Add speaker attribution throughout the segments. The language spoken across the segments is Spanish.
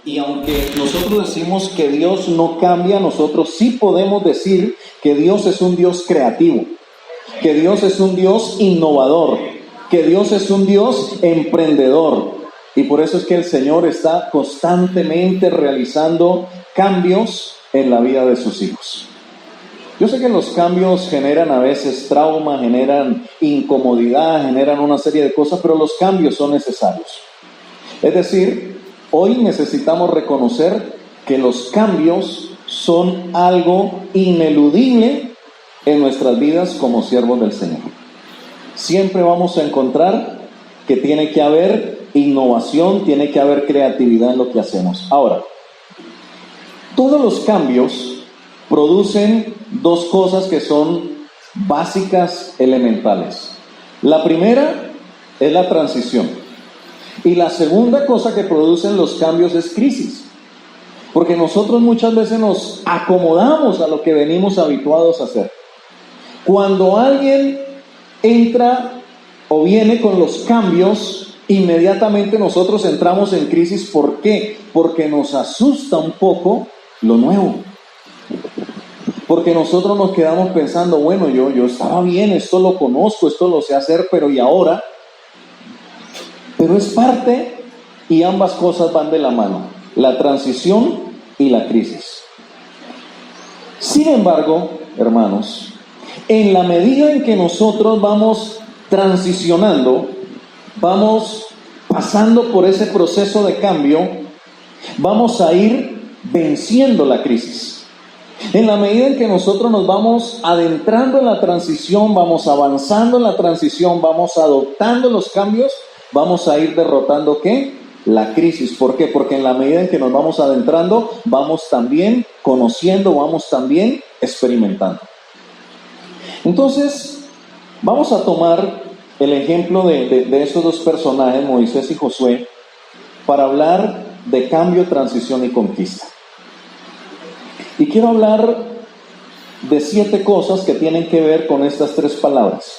Speaker 1: Y aunque nosotros decimos que Dios no cambia, nosotros sí podemos decir que Dios es un Dios creativo, que Dios es un Dios innovador, que Dios es un Dios emprendedor. Y por eso es que el Señor está constantemente realizando cambios en la vida de sus hijos. Yo sé que los cambios generan a veces trauma, generan incomodidad, generan una serie de cosas, pero los cambios son necesarios. Es decir, hoy necesitamos reconocer que los cambios son algo ineludible en nuestras vidas como siervos del Señor. Siempre vamos a encontrar que tiene que haber innovación, tiene que haber creatividad en lo que hacemos. Ahora, todos los cambios producen dos cosas que son básicas, elementales. La primera es la transición. Y la segunda cosa que producen los cambios es crisis. Porque nosotros muchas veces nos acomodamos a lo que venimos habituados a hacer. Cuando alguien entra o viene con los cambios, inmediatamente nosotros entramos en crisis. ¿Por qué? Porque nos asusta un poco lo nuevo. Porque nosotros nos quedamos pensando, bueno, yo estaba bien, esto lo conozco, esto lo sé hacer, pero ¿y ahora? Pero es parte, y ambas cosas van de la mano, la transición y la crisis. Sin embargo, hermanos, en la medida en que nosotros vamos transicionando, vamos pasando por ese proceso de cambio, vamos a ir venciendo la crisis. En la medida en que nosotros nos vamos adentrando en la transición, vamos avanzando en la transición, vamos adoptando los cambios, vamos a ir derrotando ¿qué? La crisis. ¿Por qué? Porque en la medida en que nos vamos adentrando, vamos también conociendo, vamos también experimentando. Entonces, vamos a tomar el ejemplo de esos dos personajes, Moisés y Josué, para hablar de cambio, transición y conquista. Y quiero hablar de 7 cosas que tienen que ver con estas 3 palabras.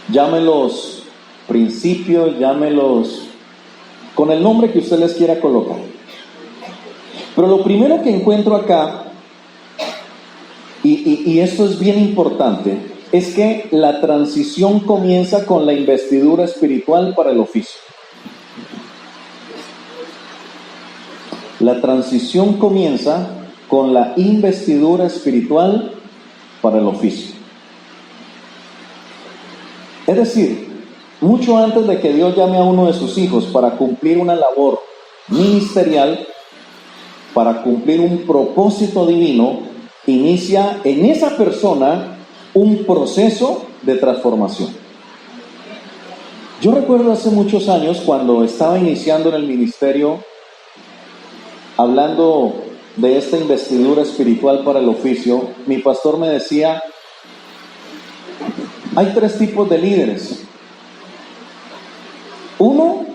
Speaker 1: Llámelos principios, llámelos con el nombre que usted les quiera colocar. Pero lo primero que encuentro acá, y esto es bien importante, es que la transición comienza con la investidura espiritual para el oficio. La transición comienza con la investidura espiritual para el oficio. Es decir, mucho antes de que Dios llame a uno de sus hijos para cumplir una labor ministerial, para cumplir un propósito divino, inicia en esa persona un proceso de transformación. Yo recuerdo hace muchos años cuando estaba iniciando en el ministerio, hablando de esta investidura espiritual para el oficio, mi pastor me decía, hay 3 tipos de líderes. Uno,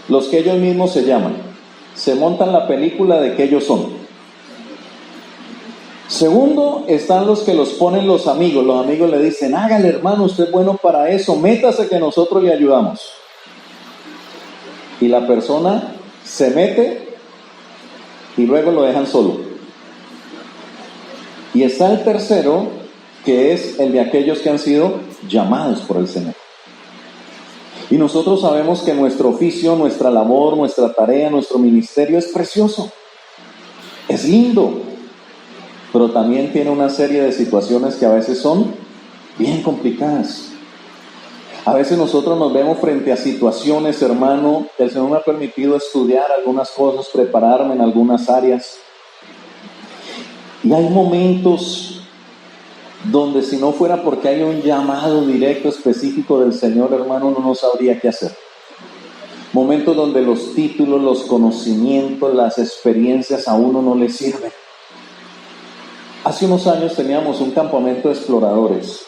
Speaker 1: los que ellos mismos se llaman, se montan la película de que ellos son. Segundo, están los que los ponen los amigos le dicen, hágale hermano, usted es bueno para eso, métase que nosotros le ayudamos. Y la persona se mete y luego lo dejan solo. Y está el tercero, que es el de aquellos que han sido llamados por el Señor. Y nosotros sabemos que nuestro oficio, nuestra labor, nuestra tarea, nuestro ministerio es precioso, es lindo, pero también tiene una serie de situaciones que a veces son bien complicadas. A veces nosotros nos vemos frente a situaciones, hermano, el Señor me ha permitido estudiar algunas cosas, prepararme en algunas áreas. Y hay momentos donde si no fuera porque hay un llamado directo, específico del Señor, hermano, uno no sabría qué hacer. Momentos donde los títulos, los conocimientos, las experiencias a uno no le sirven. Hace unos años teníamos un campamento de exploradores.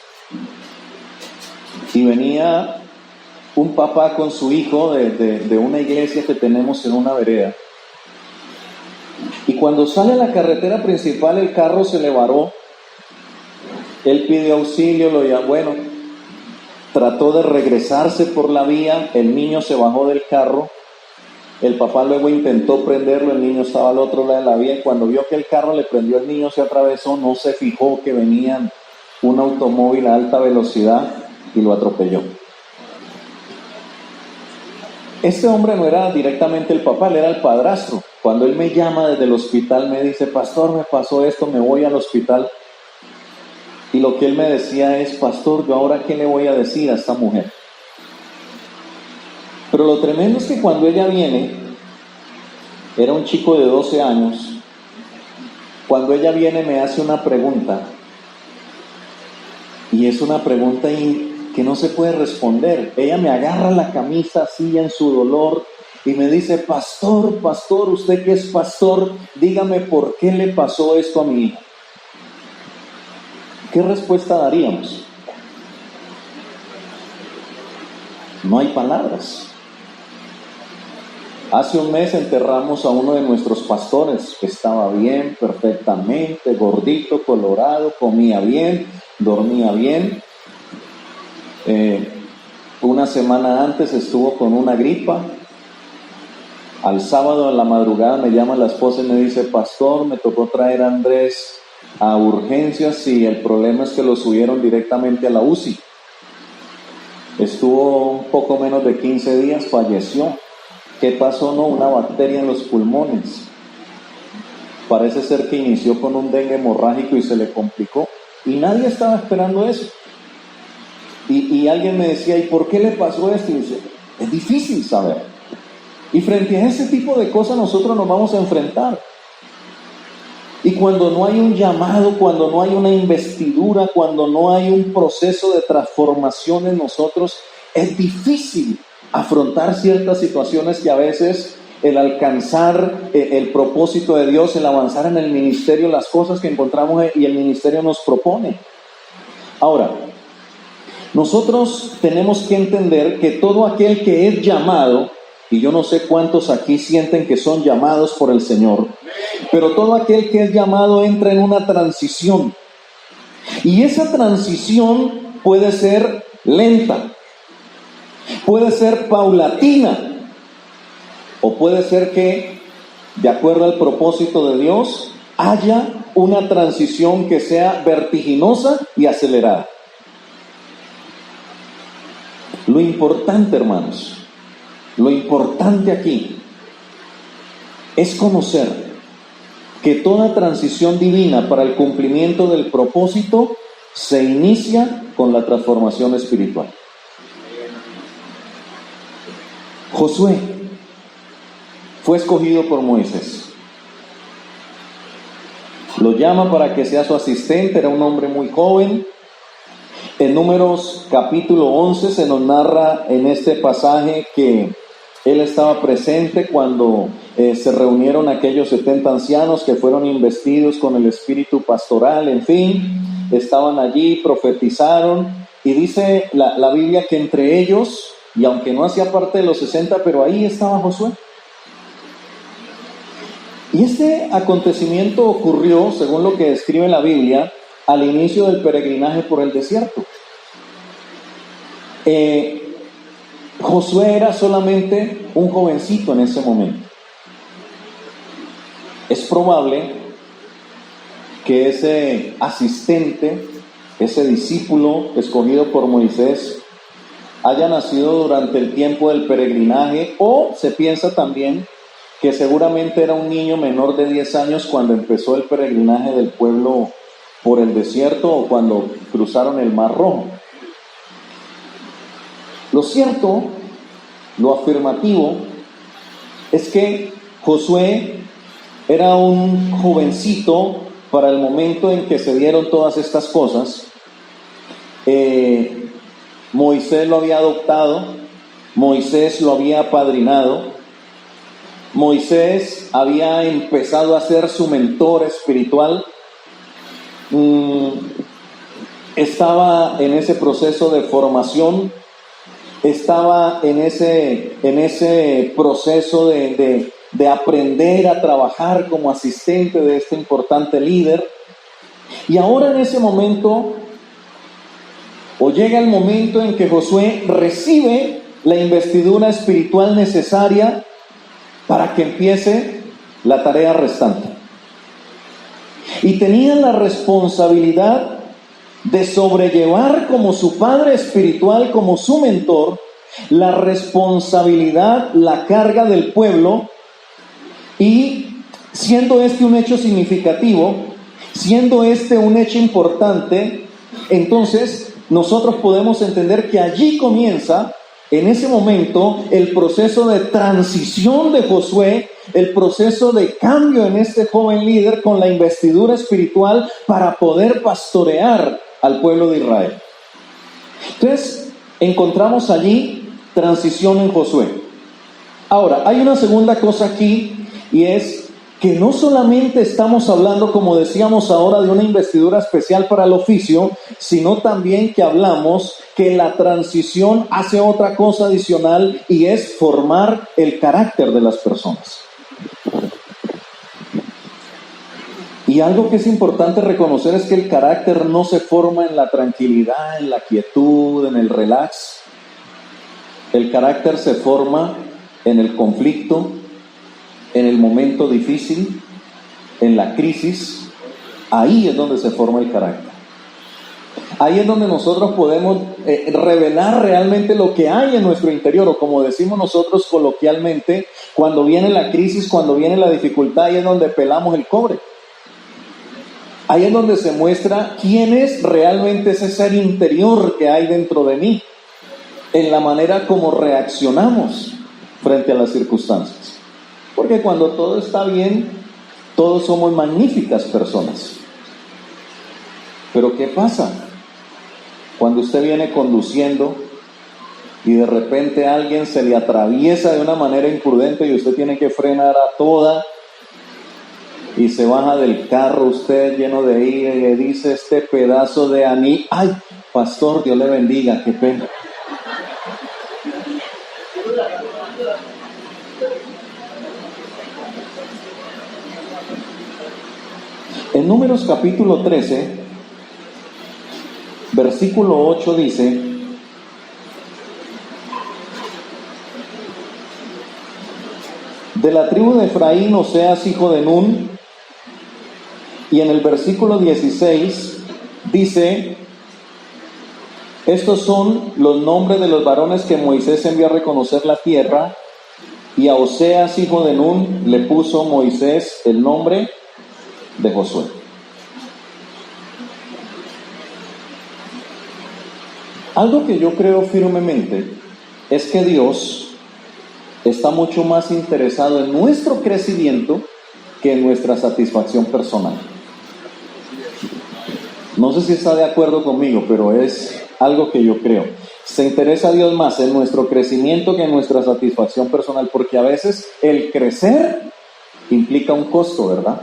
Speaker 1: Y venía un papá con su hijo de una iglesia que tenemos en una vereda. Y cuando sale a la carretera principal, el carro se le varó. Él pidió auxilio, trató de regresarse por la vía, el niño se bajó del carro El papá luego intentó prenderlo, el niño estaba al otro lado de la vía y cuando vio que el carro le prendió, el niño se atravesó, no se fijó que venía un automóvil a alta velocidad y lo atropelló. Este hombre no era directamente el papá, él era el padrastro. Cuando él me llama desde el hospital, me dice, pastor, me pasó esto, me voy al hospital. Y lo que él me decía es, pastor, ¿yo ahora qué le voy a decir a esta mujer? Pero lo tremendo es que cuando ella viene, era un chico de 12 años, cuando ella viene me hace una pregunta, y es una pregunta que no se puede responder. Ella me agarra la camisa así en su dolor y me dice, pastor, usted que es pastor, dígame por qué le pasó esto a mi hija. ¿Qué respuesta daríamos? No hay palabras. Hace un mes enterramos a uno de nuestros pastores que estaba bien, perfectamente, gordito, colorado, comía bien, dormía bien. Una semana antes estuvo con una gripa. Al sábado en la madrugada me llama la esposa y me dice, pastor, me tocó traer a Andrés a urgencias y el problema es que lo subieron directamente a la UCI. Estuvo un poco menos de 15 días, falleció. ¿Qué pasó? No, una bacteria en los pulmones. Parece ser que inició con un dengue hemorrágico y se le complicó. Y nadie estaba esperando eso. Y alguien me decía, ¿y por qué le pasó esto? Y dice, es difícil saber. Y frente a ese tipo de cosas nosotros nos vamos a enfrentar. Y cuando no hay un llamado, cuando no hay una investidura, cuando no hay un proceso de transformación en nosotros, es difícil afrontar ciertas situaciones que a veces el alcanzar el propósito de Dios, el avanzar en el ministerio, las cosas que encontramos y el ministerio nos propone. Ahora, nosotros tenemos que entender que todo aquel que es llamado, y yo no sé cuántos aquí sienten que son llamados por el Señor, pero todo aquel que es llamado entra en una transición. Y esa transición puede ser lenta, puede ser paulatina, o puede ser que, de acuerdo al propósito de Dios, haya una transición que sea vertiginosa y acelerada. Lo importante, hermanos, lo importante aquí es conocer que toda transición divina para el cumplimiento del propósito se inicia con la transformación espiritual. Josué fue escogido por Moisés. Lo llama para que sea su asistente, era un hombre muy joven. En Números capítulo 11 se nos narra en este pasaje que él estaba presente cuando se reunieron aquellos 70 ancianos que fueron investidos con el espíritu pastoral, en fin, estaban allí, profetizaron, y dice la Biblia que entre ellos, y aunque no hacía parte de los 60, pero ahí estaba Josué. Y este acontecimiento ocurrió, según lo que describe la Biblia, al inicio del peregrinaje por el desierto. Josué era solamente un jovencito en ese momento. Es probable que ese asistente, ese discípulo escogido por Moisés, haya nacido durante el tiempo del peregrinaje, o se piensa también que seguramente era un niño menor de 10 años cuando empezó el peregrinaje del pueblo por el desierto o cuando cruzaron el Mar Rojo. Lo cierto, lo afirmativo, es que Josué era un jovencito para el momento en que se dieron todas estas cosas. Moisés lo había adoptado, Moisés lo había apadrinado, Moisés había empezado a ser su mentor espiritual. Estaba en ese proceso de formación, estaba en ese proceso de aprender a trabajar como asistente de este importante líder. Y ahora en ese momento, o llega el momento en que Josué recibe la investidura espiritual necesaria para que empiece la tarea restante. Y tenían la responsabilidad de sobrellevar como su padre espiritual, como su mentor, la responsabilidad, la carga del pueblo, y siendo este un hecho significativo, siendo este un hecho importante, entonces nosotros podemos entender que allí comienza, en ese momento, el proceso de transición de Josué, el proceso de cambio en este joven líder con la investidura espiritual para poder pastorear al pueblo de Israel. Entonces, encontramos allí transición en Josué. Ahora, hay una segunda cosa aquí, y es que no solamente estamos hablando, como decíamos ahora, de una investidura especial para el oficio, sino también que hablamos que la transición hace otra cosa adicional, y es formar el carácter de las personas. Y algo que es importante reconocer es que el carácter no se forma en la tranquilidad, en la quietud, en el relax. El carácter se forma en el conflicto, en el momento difícil, en la crisis. Ahí es donde se forma el carácter. Ahí es donde nosotros podemos revelar realmente lo que hay en nuestro interior, o como decimos nosotros coloquialmente, cuando viene la crisis, cuando viene la dificultad, ahí es donde pelamos el cobre. Ahí es donde se muestra quién es realmente ese ser interior que hay dentro de mí, en la manera como reaccionamos frente a las circunstancias. Porque cuando todo está bien, todos somos magníficas personas. Pero ¿qué pasa cuando usted viene conduciendo y de repente alguien se le atraviesa de una manera imprudente y usted tiene que frenar a toda, y se baja del carro usted lleno de ira y le dice este pedazo de aní, ay, pastor, Dios le bendiga, qué pena? En Números capítulo 13, versículo 8 dice: de la tribu de Efraín, Oseas, hijo de Nun. Y en el versículo 16 dice: estos son los nombres de los varones que Moisés envió a reconocer la tierra, y a Oseas, hijo de Nun, le puso Moisés el nombre de Josué. Algo que yo creo firmemente es que Dios está mucho más interesado en nuestro crecimiento que en nuestra satisfacción personal. No sé si está de acuerdo conmigo, pero es algo que yo creo. Se interesa a Dios más en nuestro crecimiento que en nuestra satisfacción personal, porque a veces el crecer implica un costo, ¿verdad?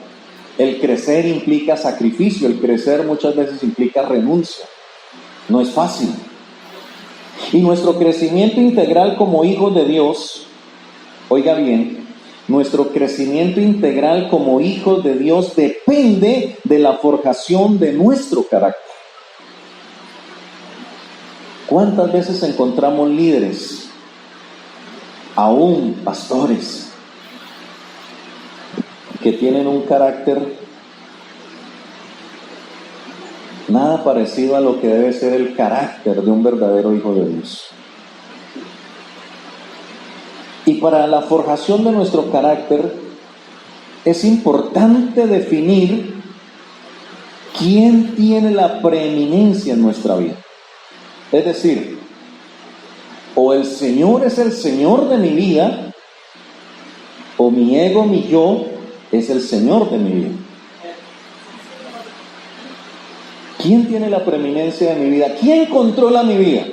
Speaker 1: El crecer implica sacrificio, el crecer muchas veces implica renuncia. No es fácil. Y nuestro crecimiento integral como hijos de Dios, oiga bien, nuestro crecimiento integral como hijos de Dios depende de la forjación de nuestro carácter. ¿Cuántas veces encontramos líderes, aún pastores, que tienen un carácter nada parecido a lo que debe ser el carácter de un verdadero hijo de Dios? Y para la forjación de nuestro carácter es importante definir quién tiene la preeminencia en nuestra vida. Es decir, o el Señor es el Señor de mi vida, o mi ego, mi yo, es el Señor de mi vida. ¿Quién tiene la preeminencia de mi vida? ¿Quién controla mi vida?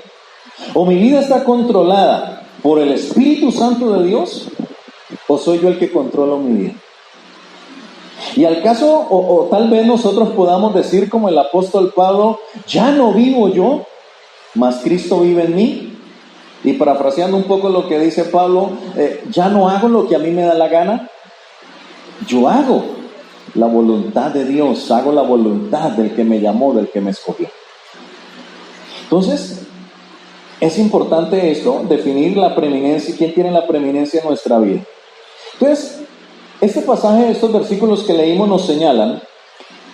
Speaker 1: ¿O mi vida está controlada por el Espíritu Santo de Dios, o soy yo el que controla mi vida? Y al caso, o tal vez nosotros podamos decir como el apóstol Pablo: ya no vivo yo, mas Cristo vive en mí. Y parafraseando un poco lo que dice Pablo, ya no hago lo que a mí me da la gana, yo hago la voluntad de Dios, hago la voluntad del que me llamó, del que me escogió. Entonces, es importante esto, definir la preeminencia, quién tiene la preeminencia en nuestra vida. Entonces, este pasaje, estos versículos que leímos nos señalan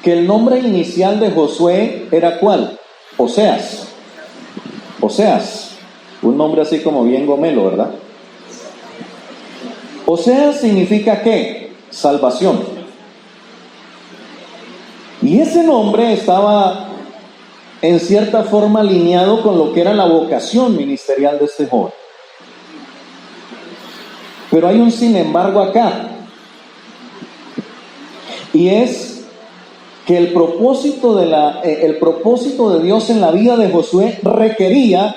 Speaker 1: que el nombre inicial de Josué era ¿cuál? Oseas. Oseas, un nombre así como bien gomelo, ¿verdad? Oseas significa ¿qué? Salvación. Y ese nombre estaba en cierta forma alineado con lo que era la vocación ministerial de este joven. Pero hay un sin embargo acá. Y es que el propósito de Dios en la vida de Josué requería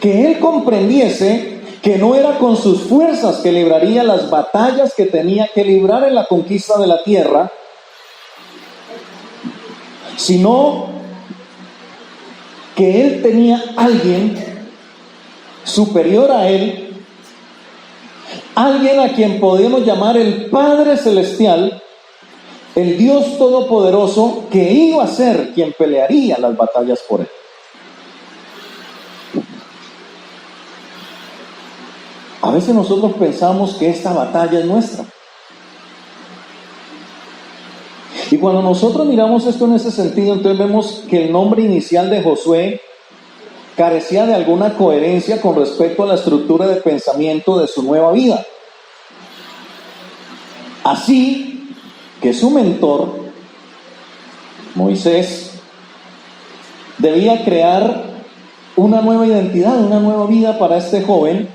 Speaker 1: que él comprendiese que no era con sus fuerzas que libraría las batallas que tenía que librar en la conquista de la tierra, sino que él tenía alguien superior a él, alguien a quien podemos llamar el Padre Celestial, el Dios Todopoderoso, que iba a ser quien pelearía las batallas por él. A veces nosotros pensamos que esta batalla es nuestra. Y cuando nosotros miramos esto en ese sentido, entonces vemos que el nombre inicial de Josué carecía de alguna coherencia con respecto a la estructura de pensamiento de su nueva vida. Así que su mentor, Moisés, debía crear una nueva identidad, una nueva vida para este joven,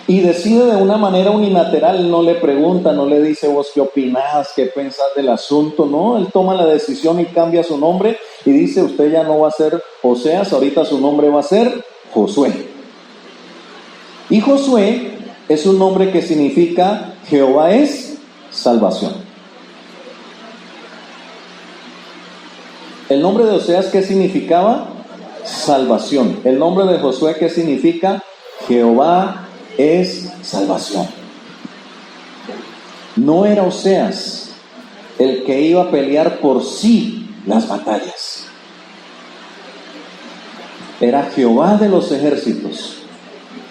Speaker 1: y decide de una manera unilateral. No le pregunta, no le dice vos qué opinás, qué pensás del asunto, no, él toma la decisión y cambia su nombre y dice: usted ya no va a ser Oseas, ahorita su nombre va a ser Josué. Y Josué es un nombre que significa Jehová es salvación. El nombre de Oseas, ¿qué significaba? Salvación. El nombre de Josué, ¿qué significa? Jehová es salvación. No era Oseas el que iba a pelear por sí las batallas. Era Jehová de los ejércitos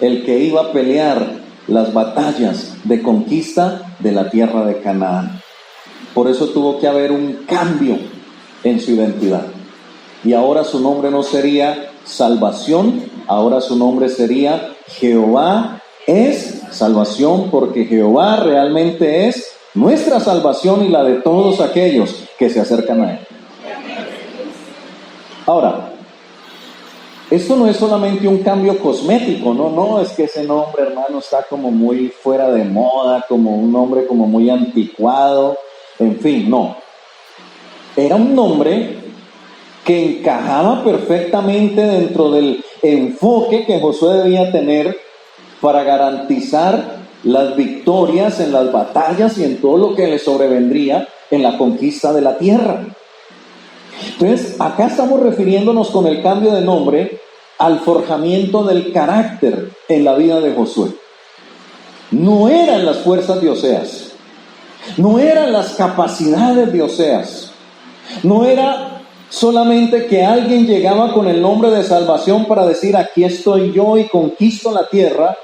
Speaker 1: el que iba a pelear las batallas de conquista de la tierra de Canaán. Por eso tuvo que haber un cambio en su identidad. Y ahora su nombre no sería salvación, ahora su nombre sería Jehová es salvación, porque Jehová realmente es nuestra salvación y la de todos aquellos que se acercan a él. Ahora, esto no es solamente un cambio cosmético, no es que ese nombre, hermano, está como muy fuera de moda, como un nombre como muy anticuado, en fin, no. Era un nombre que encajaba perfectamente dentro del enfoque que Josué debía tener para garantizar las victorias en las batallas y en todo lo que le sobrevendría en la conquista de la tierra. Entonces, acá estamos refiriéndonos con el cambio de nombre al forjamiento del carácter en la vida de Josué. No eran las fuerzas de Oseas, no eran las capacidades de Oseas, no era solamente que alguien llegaba con el nombre de salvación para decir: aquí estoy yo y conquisto la tierra,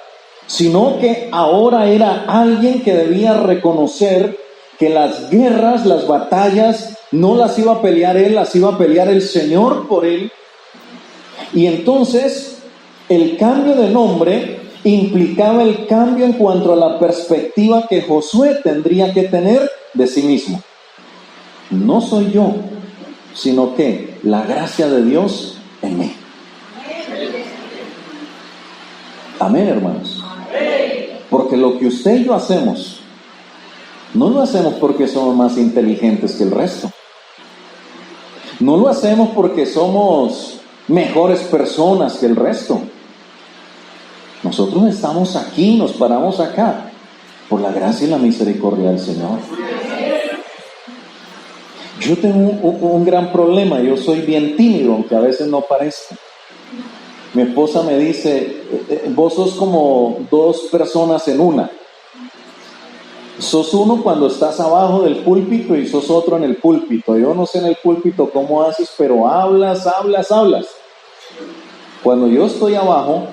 Speaker 1: sino que ahora era alguien que debía reconocer que las guerras, las batallas, no las iba a pelear él, las iba a pelear el Señor por él. Y entonces el cambio de nombre implicaba el cambio en cuanto a la perspectiva que Josué tendría que tener de sí mismo. No soy yo, sino que la gracia de Dios en mí. Amén, hermanos. Porque lo que usted y yo hacemos, no lo hacemos porque somos más inteligentes que el resto. No lo hacemos porque somos mejores personas que el resto. Nosotros estamos aquí, nos paramos acá, por la gracia y la misericordia del Señor. Yo tengo un gran problema, yo soy bien tímido, aunque a veces no parezca. Mi esposa me dice: vos sos como dos personas en una. Sos uno cuando estás abajo del púlpito y sos otro en el púlpito. Yo no sé en el púlpito cómo haces, pero hablas. Cuando yo estoy abajo,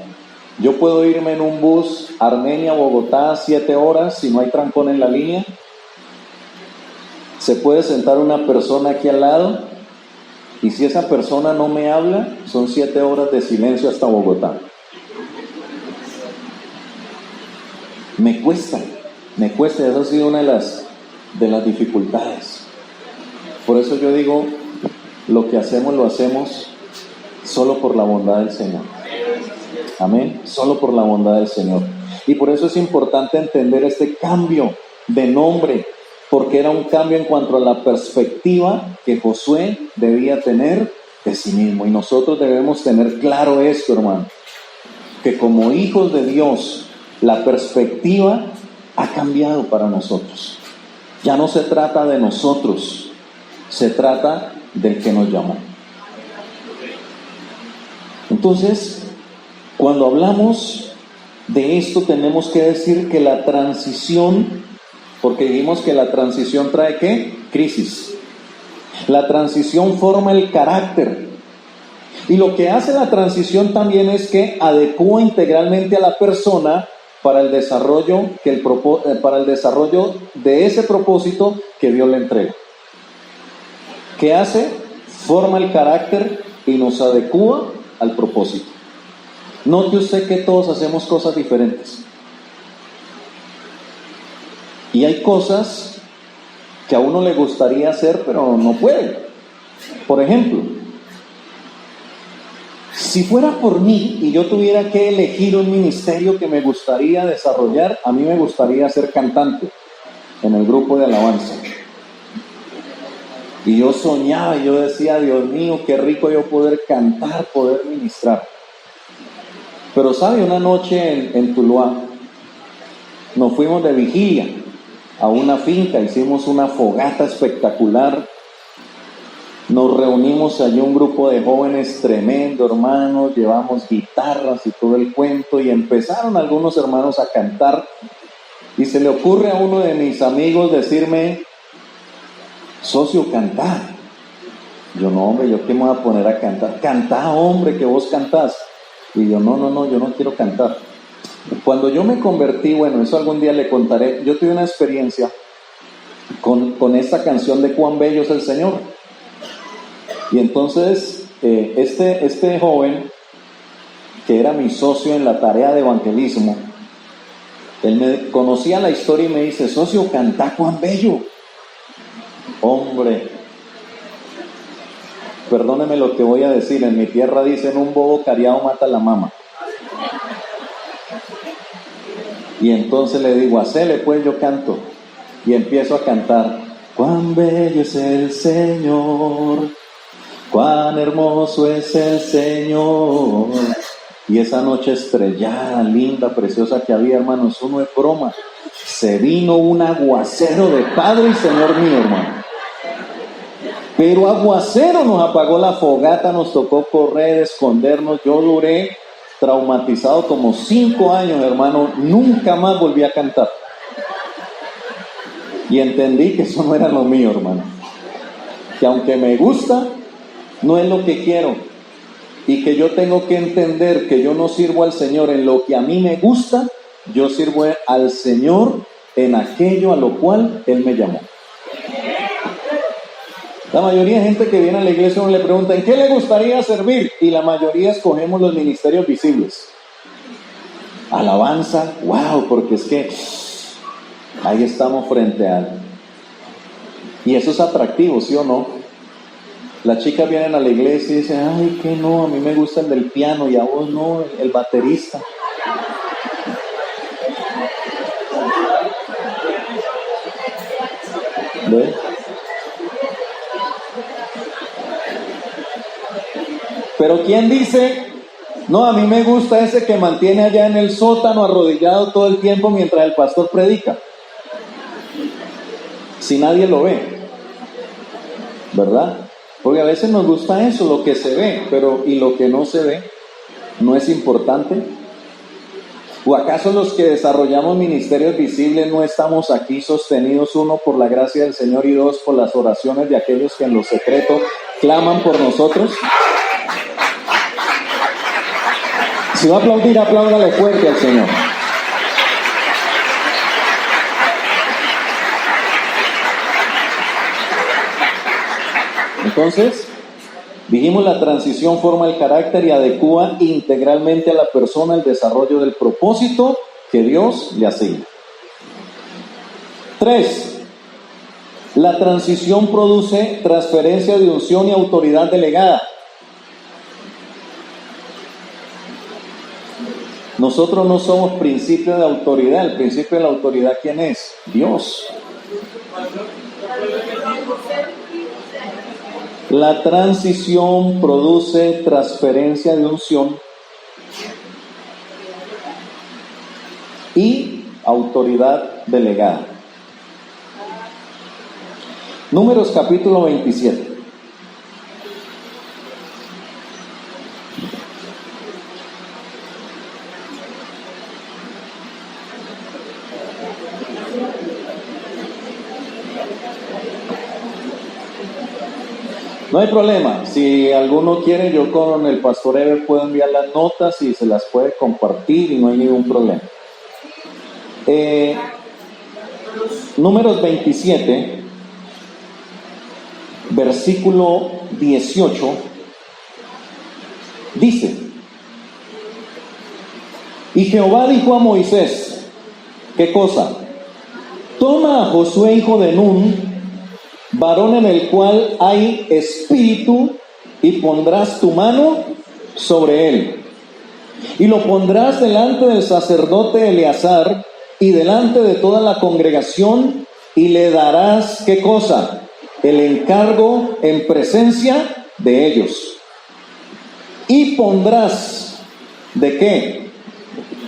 Speaker 1: Yo puedo irme en un bus Armenia-Bogotá 7 horas si no hay trancón en la línea. Se puede sentar una persona aquí al lado y si esa persona no me habla, son 7 horas de silencio hasta Bogotá. Me cuesta, esa ha sido una de las dificultades. Por eso yo digo, lo que hacemos lo hacemos solo por la bondad del Señor. Amén, solo por la bondad del Señor. Y por eso es importante entender este cambio de nombre, porque era un cambio en cuanto a la perspectiva que Josué debía tener de sí mismo. Y nosotros debemos tener claro esto, hermano, que como hijos de Dios, la perspectiva ha cambiado para nosotros. Ya no se trata de nosotros, se trata del que nos llamó. Entonces, cuando hablamos de esto, tenemos que decir que la transición, porque dijimos que la transición trae ¿qué? Crisis. La transición forma el carácter. Y lo que hace la transición también es que adecúa integralmente a la persona para el desarrollo de ese propósito que Dios le entrega. ¿Qué hace? Forma el carácter y nos adecúa al propósito. Note usted que todos hacemos cosas diferentes. Y hay cosas que a uno le gustaría hacer, pero no puede. Por ejemplo, si fuera por mí y yo tuviera que elegir un ministerio que me gustaría desarrollar, a mí me gustaría ser cantante en el grupo de alabanza. Y yo soñaba y yo decía, Dios mío, qué rico yo poder cantar, poder ministrar. Pero sabe, una noche en Tuluá, nos fuimos de vigilia a una finca, hicimos una fogata espectacular. Nos reunimos allí un grupo de jóvenes tremendo, hermanos, llevamos guitarras y todo el cuento y empezaron algunos hermanos a cantar y se le ocurre a uno de mis amigos decirme, socio, cantá. Yo, no, hombre, ¿yo qué me voy a poner a cantar? Cantá, hombre, que vos cantás. Y yo, no, yo no quiero cantar. Cuando yo me convertí, bueno, eso algún día le contaré, yo tuve una experiencia con esta canción de Cuán bello es el Señor. Y entonces, este joven, que era mi socio en la tarea de evangelismo, él me conocía la historia y me dice, socio, cantá Cuán bello. Hombre, perdóneme lo que voy a decir, en mi tierra dicen, un bobo cariado mata a la mama. Y entonces le digo, hacele pues, yo canto. Y empiezo a cantar, cuán bello es el Señor, cuán hermoso es el Señor. Y esa noche estrellada, linda, preciosa que había, hermanos, eso no es broma. Se vino un aguacero de Padre y Señor mío, hermano. Pero aguacero, nos apagó la fogata, nos tocó correr, escondernos. Yo duré traumatizado como 5 años, hermano. Nunca más volví a cantar. Y entendí que eso no era lo mío, hermano. Que aunque me gusta, no es lo que quiero. Y que yo tengo que entender que yo no sirvo al Señor en lo que a mí me gusta, yo sirvo al Señor en aquello a lo cual Él me llamó. La mayoría de gente que viene a la iglesia uno le pregunta, ¿en qué le gustaría servir? Y la mayoría escogemos los ministerios visibles. Alabanza, wow, porque es que ahí estamos frente a Él. Y eso es atractivo, ¿sí o no? Las chicas vienen a la iglesia y dicen, ay, que no, a mí me gusta el del piano y a vos no, el baterista. ¿Ve? Pero ¿quién dice, no, a mí me gusta ese que mantiene allá en el sótano arrodillado todo el tiempo mientras el pastor predica? Si nadie lo ve, ¿verdad? Porque a veces nos gusta eso, lo que se ve, pero ¿y lo que no se ve? ¿No es importante? ¿O acaso los que desarrollamos ministerios visibles no estamos aquí sostenidos, uno, por la gracia del Señor y dos, por las oraciones de aquellos que en lo secreto claman por nosotros? Si va a aplaudir, apláudale fuerte al Señor. Entonces, dijimos, la transición forma el carácter y adecúa integralmente a la persona el desarrollo del propósito que Dios le asigna. 3. La transición produce transferencia de unción y autoridad delegada. Nosotros no somos principio de autoridad. El principio de la autoridad, ¿quién es? Dios. La transición produce transferencia de unción y autoridad delegada. Números capítulo 27. No hay problema, si alguno quiere, yo con el pastor Eber puedo enviar las notas y se las puede compartir y no hay ningún problema. Números 27, versículo 18, dice: y Jehová dijo a Moisés, ¿qué cosa? Toma a Josué hijo de Nun, varón en el cual hay espíritu, y pondrás tu mano sobre él. Y lo pondrás delante del sacerdote Eleazar y delante de toda la congregación, y le darás, ¿qué cosa? El encargo en presencia de ellos. Y pondrás, ¿de qué?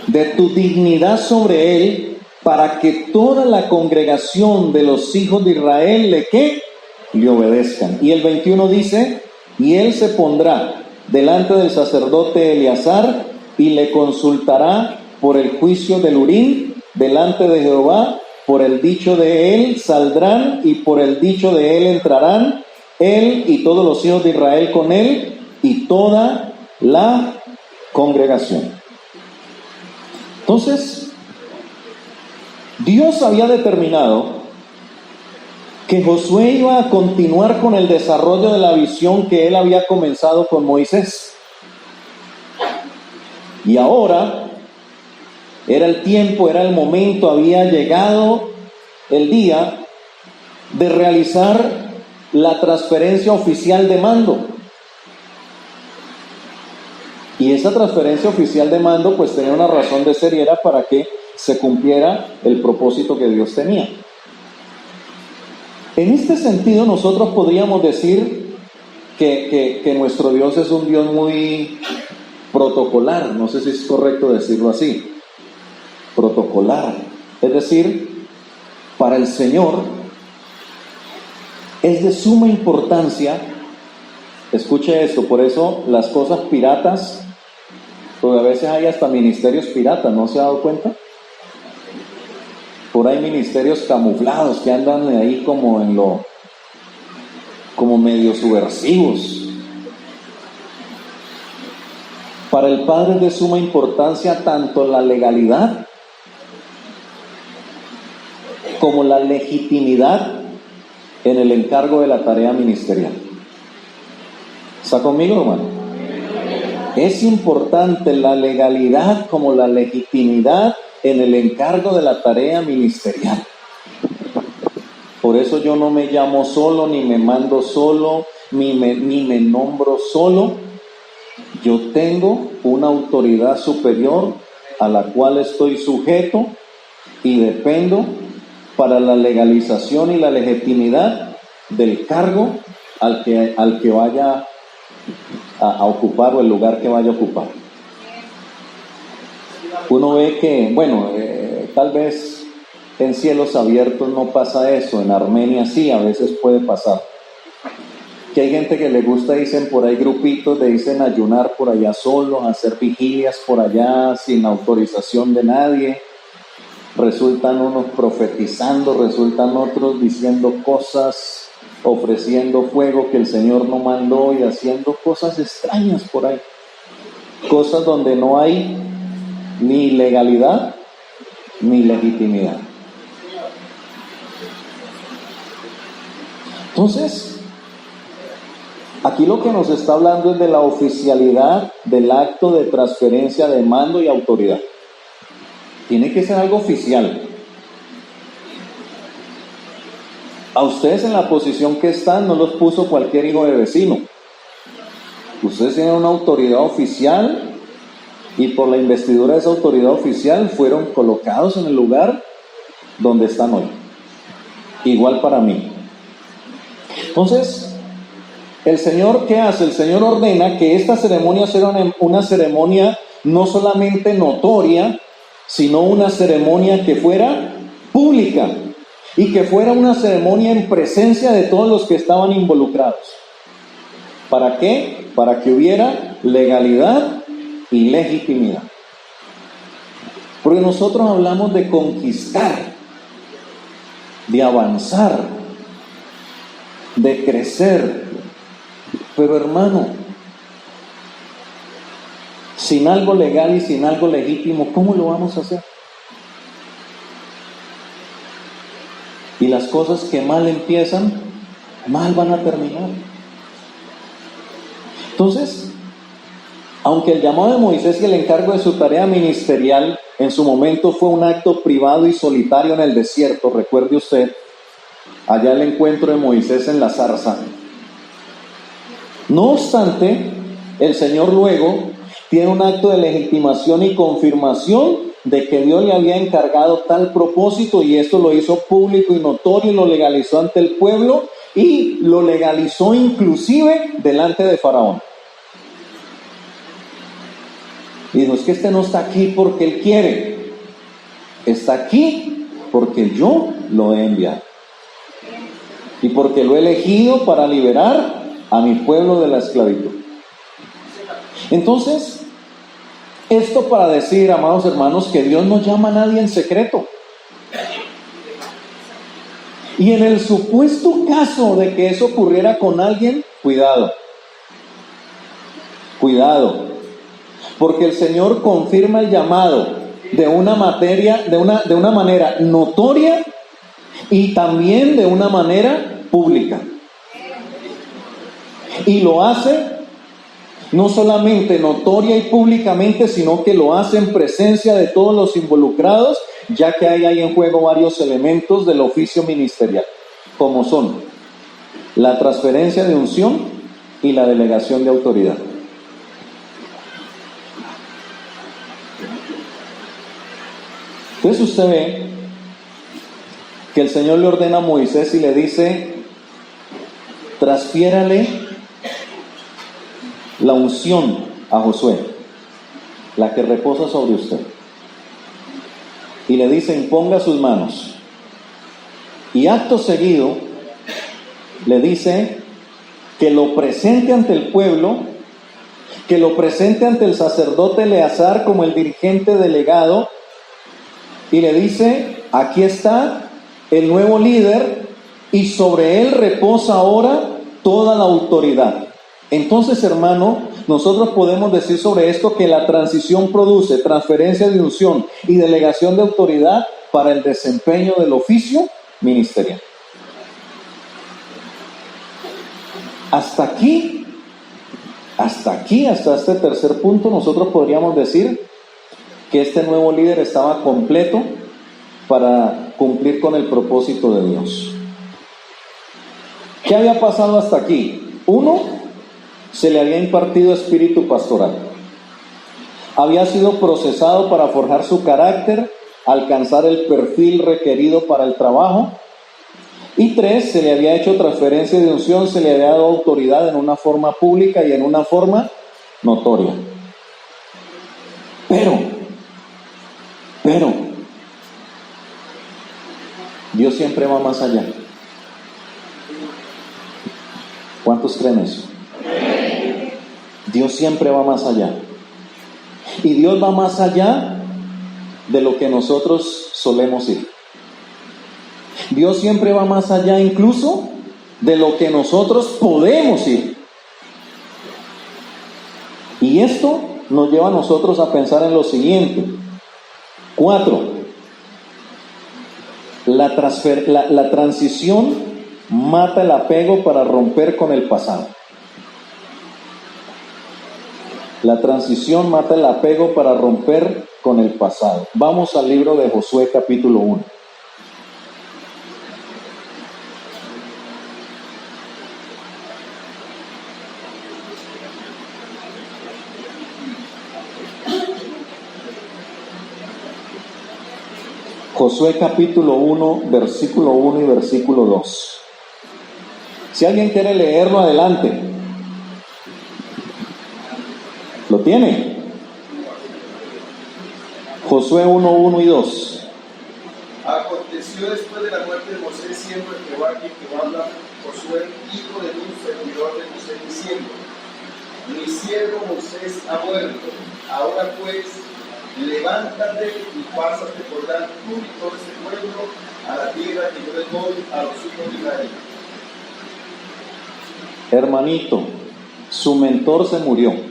Speaker 1: De tu dignidad sobre él, para que toda la congregación de los hijos de Israel le obedezcan. Y el 21 dice: y él se pondrá delante del sacerdote Eleazar y le consultará por el juicio del Urim delante de Jehová. Por el dicho de él saldrán y por el dicho de él entrarán, él y todos los hijos de Israel con él y toda la congregación. Entonces, Dios había determinado que Josué iba a continuar con el desarrollo de la visión que él había comenzado con Moisés. Y ahora era el tiempo, era el momento, había llegado el día de realizar la transferencia oficial de mando. Y esa transferencia oficial de mando pues tenía una razón de ser, y era para que se cumpliera el propósito que Dios tenía. En este sentido, nosotros podríamos decir que nuestro Dios es un Dios muy protocolar. No sé si es correcto decirlo así. Protocolar. Es decir, para el Señor es de suma importancia. Escuche esto, por eso las cosas piratas, porque a veces hay hasta ministerios piratas, ¿no se ha dado cuenta? Por ahí ministerios camuflados que andan ahí como medio subversivos. Para el Padre es de suma importancia tanto la legalidad como la legitimidad en el encargo de la tarea ministerial. ¿Está conmigo, hermano? Es importante la legalidad como la legitimidad en el encargo de la tarea ministerial. Por eso yo no me llamo solo, ni me mando solo, ni me nombro solo. Yo tengo una autoridad superior a la cual estoy sujeto y dependo para la legalización y la legitimidad del cargo al que vaya a ocupar, o el lugar que vaya a ocupar. Uno ve que, tal vez en cielos abiertos no pasa eso, en Armenia sí, a veces puede pasar. Que hay gente que le gusta, dicen por ahí grupitos, dicen ayunar por allá solos, hacer vigilias por allá sin autorización de nadie. Resultan unos profetizando, resultan otros diciendo cosas, ofreciendo fuego que el Señor no mandó y haciendo cosas extrañas por ahí. cosas donde no hay ni legalidad ni legitimidad. Entonces, aquí lo que nos está hablando es de la oficialidad del acto de transferencia de mando y autoridad. Tiene que ser algo oficial. A ustedes en la posición que están no los puso cualquier hijo de vecino. Ustedes tienen una autoridad oficial y por la investidura de esa autoridad oficial fueron colocados en el lugar donde están hoy. Igual para mí. Entonces, ¿el Señor qué hace? El Señor ordena que esta ceremonia sea una ceremonia no solamente notoria, sino una ceremonia que fuera pública y que fuera una ceremonia en presencia de todos los que estaban involucrados. ¿Para qué? Para que hubiera legalidad y legitimidad. Porque nosotros hablamos de conquistar, de avanzar, de crecer. Pero hermano, sin algo legal y sin algo legítimo, ¿cómo lo vamos a hacer? Y las cosas que mal empiezan, mal van a terminar. Entonces, aunque el llamado de Moisés y el encargo de su tarea ministerial en su momento fue un acto privado y solitario en el desierto, recuerde usted, allá el encuentro de Moisés en la zarza. No obstante, el Señor luego tiene un acto de legitimación y confirmación de que Dios le había encargado tal propósito, y esto lo hizo público y notorio y lo legalizó ante el pueblo y lo legalizó inclusive delante de Faraón. Y dijo, es que este no está aquí porque él quiere, está aquí porque yo lo he enviado y porque lo he elegido para liberar a mi pueblo de la esclavitud. Entonces, esto para decir, amados hermanos, que Dios no llama a nadie en secreto. Y en el supuesto caso de que eso ocurriera con alguien, cuidado, porque el Señor confirma el llamado de una manera notoria y también de una manera pública. Y lo hace no solamente notoria y públicamente, sino que lo hace en presencia de todos los involucrados, ya que hay en juego varios elementos del oficio ministerial, como son la transferencia de unción y la delegación de autoridad. Entonces usted ve que el Señor le ordena a Moisés y le dice, transfiérale la unción a Josué, la que reposa sobre usted. Y le dice, imponga sus manos. Y acto seguido le dice que lo presente ante el pueblo, que lo presente ante el sacerdote Eleazar como el dirigente delegado, y le dice, aquí está el nuevo líder y sobre él reposa ahora toda la autoridad. Entonces, hermano, nosotros podemos decir sobre esto que la transición produce transferencia de unción y delegación de autoridad para el desempeño del oficio ministerial. Hasta este tercer punto, nosotros podríamos decir que este nuevo líder estaba completo para cumplir con el propósito de Dios. ¿Qué había pasado hasta aquí? 1, se le había impartido espíritu pastoral. Había sido procesado para forjar su carácter, alcanzar el perfil requerido para el trabajo. Y 3, se le había hecho transferencia de unción, se le había dado autoridad en una forma pública y en una forma notoria. Pero Dios siempre va más allá. ¿Cuántos creen eso? Dios siempre va más allá. Y Dios va más allá de lo que nosotros solemos ir. Dios siempre va más allá incluso de lo que nosotros podemos ir. Y esto nos lleva a nosotros a pensar en lo siguiente. 4. La transición mata el apego para romper con el pasado. La transición mata el apego para romper con el pasado. Vamos al libro de Josué capítulo 1. Josué capítulo 1, versículo 1 y versículo 2. Si alguien quiere leerlo, adelante. ¿Lo tiene? Josué 1, 1 y 2.
Speaker 2: Aconteció después de la muerte de Moisés, siempre Jehová, que Jehová habla Josué, hijo de Nun, servidor de Moisés, diciendo: Mi siervo Moisés ha muerto. Ahora pues, levántate y pásate por Dan, tú y todo ese pueblo, a la tierra que yo les doy a los hijos de Israel.
Speaker 1: Hermanito, su mentor se murió.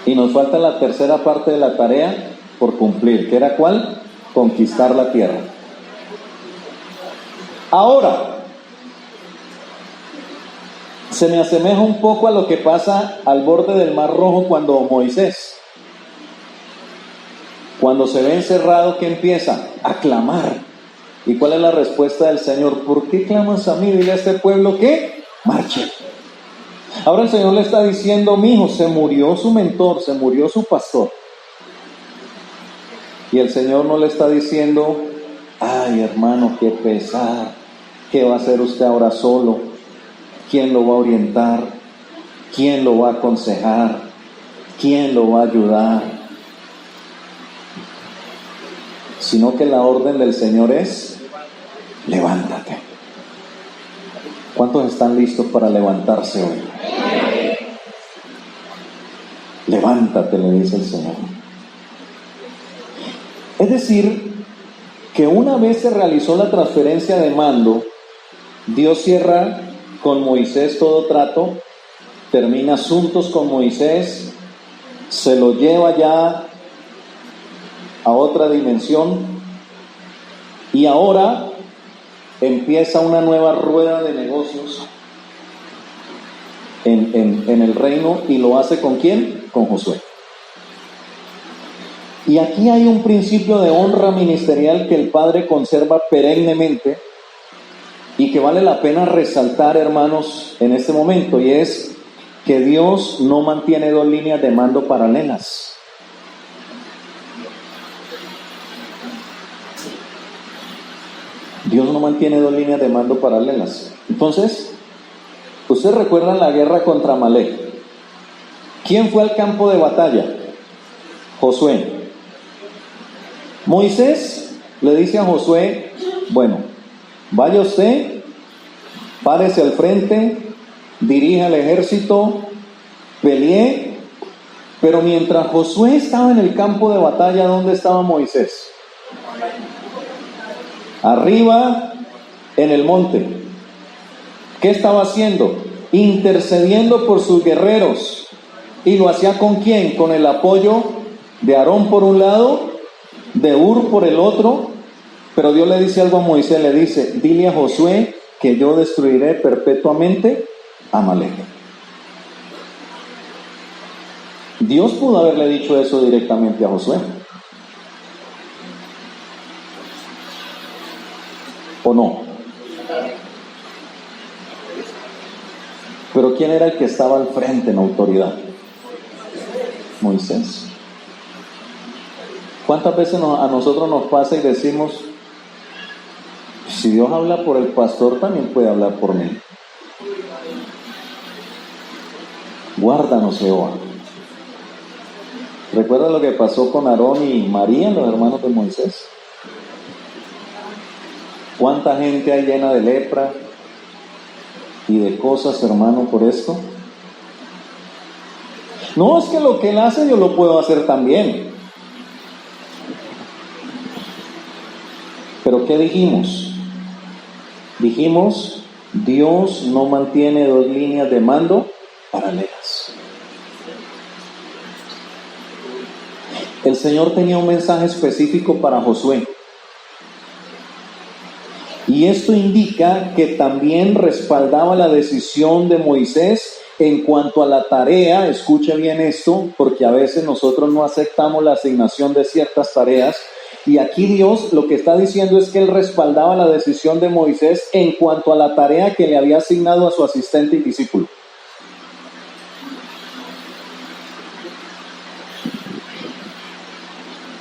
Speaker 1: Y nos falta la tercera parte de la tarea por cumplir, que era ¿cuál? Conquistar la tierra. Ahora, se me asemeja un poco a lo que pasa al borde del Mar Rojo cuando Moisés, cuando se ve encerrado, ¿qué empieza? A clamar. ¿Y cuál es la respuesta del Señor? ¿Por qué clamas a mí? Dile a este pueblo que marche. Ahora el Señor le está diciendo: mi hijo, se murió su mentor, se murió su pastor. Y el Señor no le está diciendo: ay, hermano, qué pesar, ¿qué va a hacer usted ahora solo? ¿Quién lo va a orientar? ¿Quién lo va a aconsejar? ¿Quién lo va a ayudar? Sino que la orden del Señor es: levántate. ¿Cuántos están listos para levantarse hoy? Levántate, le dice el Señor. Es decir, que una vez se realizó la transferencia de mando, Dios cierra con Moisés todo trato, termina asuntos con Moisés, se lo lleva ya a otra dimensión, y ahora empieza una nueva rueda de negocios en el reino, y lo hace ¿con quién? Con Josué. Y aquí hay un principio de honra ministerial que el Padre conserva perennemente y que vale la pena resaltar, hermanos, en este momento, y es que Dios no mantiene dos líneas de mando paralelas. Dios no mantiene dos líneas de mando paralelas. Entonces, ustedes recuerdan la guerra contra Amalek. ¿Quién fue al campo de batalla? Josué. Moisés le dice a Josué: bueno, vaya usted, párese al frente, dirija el ejército, pelee. Pero mientras Josué estaba en el campo de batalla, ¿dónde estaba Moisés? Arriba en el monte. ¿Qué estaba haciendo? Intercediendo por sus guerreros. ¿Y lo hacía con quién? Con el apoyo de Aarón por un lado, de Hur por el otro. Pero Dios le dice algo a Moisés, le dice: dile a Josué que yo destruiré perpetuamente a Amalek. Dios pudo haberle dicho eso directamente a Josué, ¿o no? Pero ¿quién era el que estaba al frente en autoridad? Moisés. ¿Cuántas veces a nosotros nos pasa y decimos: si Dios habla por el pastor, también puede hablar por mí? Guárdanos, Jehová. ¿Recuerda lo que pasó con Aarón y María, los hermanos de Moisés? ¿Cuánta gente hay llena de lepra y de cosas, hermano, por esto? No, es que lo que él hace yo lo puedo hacer también. ¿Pero qué dijimos? Dijimos: Dios no mantiene dos líneas de mando paralelas. El Señor tenía un mensaje específico para Josué. Y esto indica que también respaldaba la decisión de Moisés en cuanto a la tarea. Escuche bien esto, porque a veces nosotros no aceptamos la asignación de ciertas tareas. Y aquí Dios lo que está diciendo es que Él respaldaba la decisión de Moisés en cuanto a la tarea que le había asignado a su asistente y discípulo.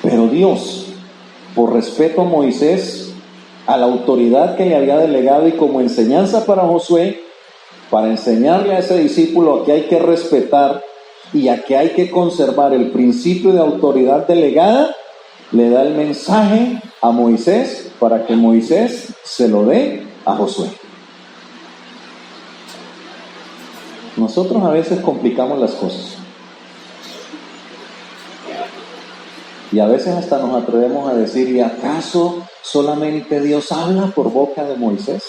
Speaker 1: Pero Dios, por respeto a Moisés, a la autoridad que le había delegado y como enseñanza para Josué, para enseñarle a ese discípulo a que hay que respetar y a que hay que conservar el principio de autoridad delegada, le da el mensaje a Moisés para que Moisés se lo dé a Josué. Nosotros a veces complicamos las cosas. Y a veces hasta nos atrevemos a decir, ¿y acaso solamente Dios habla por boca de Moisés?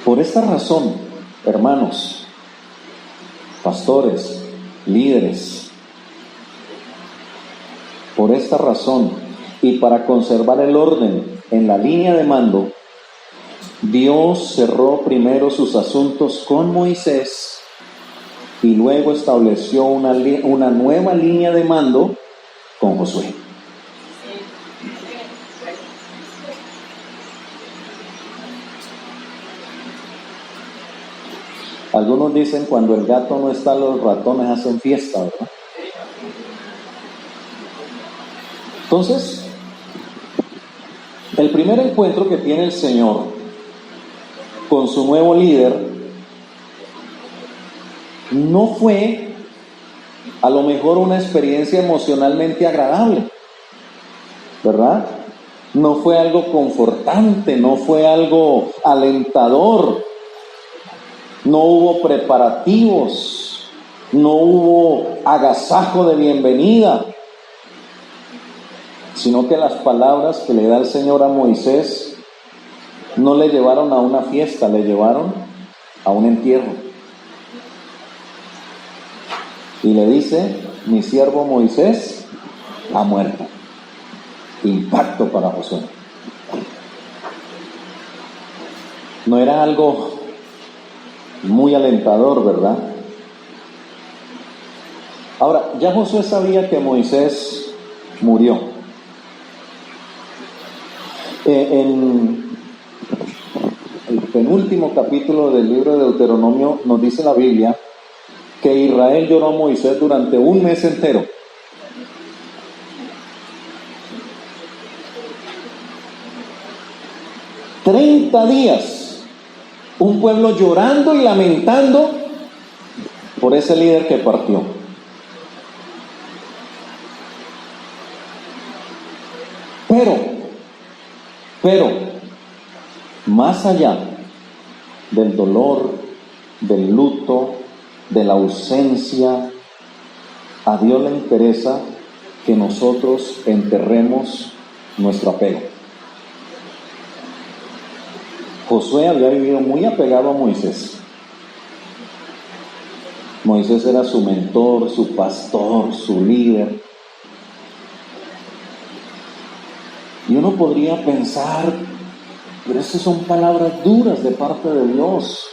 Speaker 1: Por esta razón, hermanos, pastores, líderes, por esta razón y para conservar el orden en la línea de mando, Dios cerró primero sus asuntos con Moisés y luego estableció una nueva línea de mando con Josué. Algunos dicen cuando el gato no está, los ratones hacen fiesta, ¿verdad? Entonces, el primer encuentro que tiene el Señor con su nuevo líder no fue a lo mejor una experiencia emocionalmente agradable, ¿verdad? No fue algo confortante, no fue algo alentador, no hubo preparativos, no hubo agasajo de bienvenida, sino que las palabras que le da el Señor a Moisés no le llevaron a una fiesta, le llevaron a un entierro. Y le dice, mi siervo Moisés ha muerto. Impacto para Josué. No era algo muy alentador, ¿verdad? Ahora, ya Josué sabía que Moisés murió. En el penúltimo capítulo del libro de Deuteronomio nos dice la Biblia que Israel lloró a Moisés durante un mes entero. $30 días, un pueblo llorando y lamentando por ese líder que partió. Pero, más allá del dolor, del luto, de la ausencia, a Dios le interesa que nosotros enterremos nuestro apego. Josué había vivido muy apegado a Moisés. Moisés era su mentor, su pastor, su líder. Y uno podría pensar, pero esas son palabras duras de parte de Dios.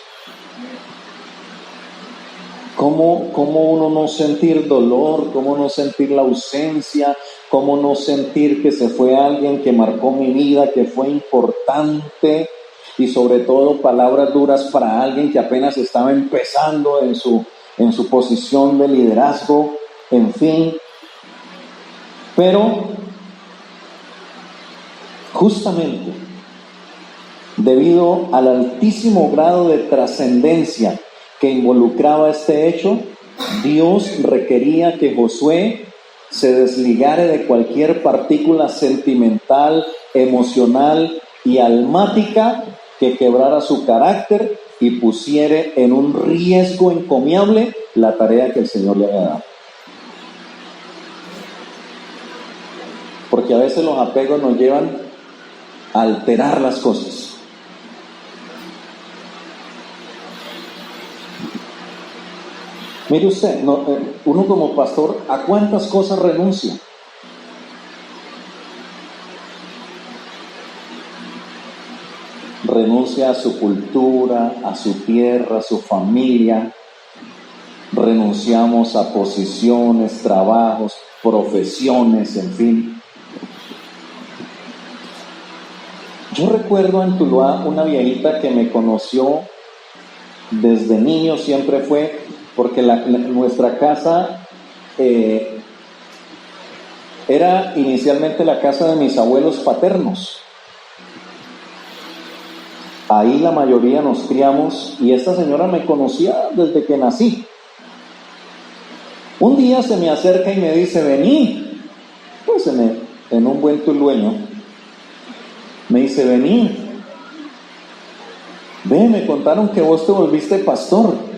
Speaker 1: ¿Cómo uno no sentir dolor? ¿Cómo no sentir la ausencia? ¿Cómo no sentir que se fue alguien que marcó mi vida, que fue importante? Y sobre todo palabras duras para alguien que apenas estaba empezando en su posición de liderazgo, en fin. Pero justamente debido al altísimo grado de trascendencia que involucraba este hecho, Dios requería que Josué se desligara de cualquier partícula sentimental, emocional y almática que quebrara su carácter y pusiera en un riesgo encomiable la tarea que el Señor le había dado. Porque a veces los apegos nos llevan a alterar las cosas. Mire usted, uno como pastor, ¿a cuántas cosas renuncia? Renuncia a su cultura, a su tierra, a su familia. Renunciamos a posiciones, trabajos, profesiones, en fin. Yo recuerdo en Tuluá una viejita que me conoció desde niño, siempre fue, porque nuestra casa era inicialmente la casa de mis abuelos paternos. Ahí la mayoría nos criamos y esta señora me conocía desde que nací. Un día se me acerca y me dice, vení, pues en un buen tulueño, me dice, vení, ve, me contaron que vos te volviste pastor.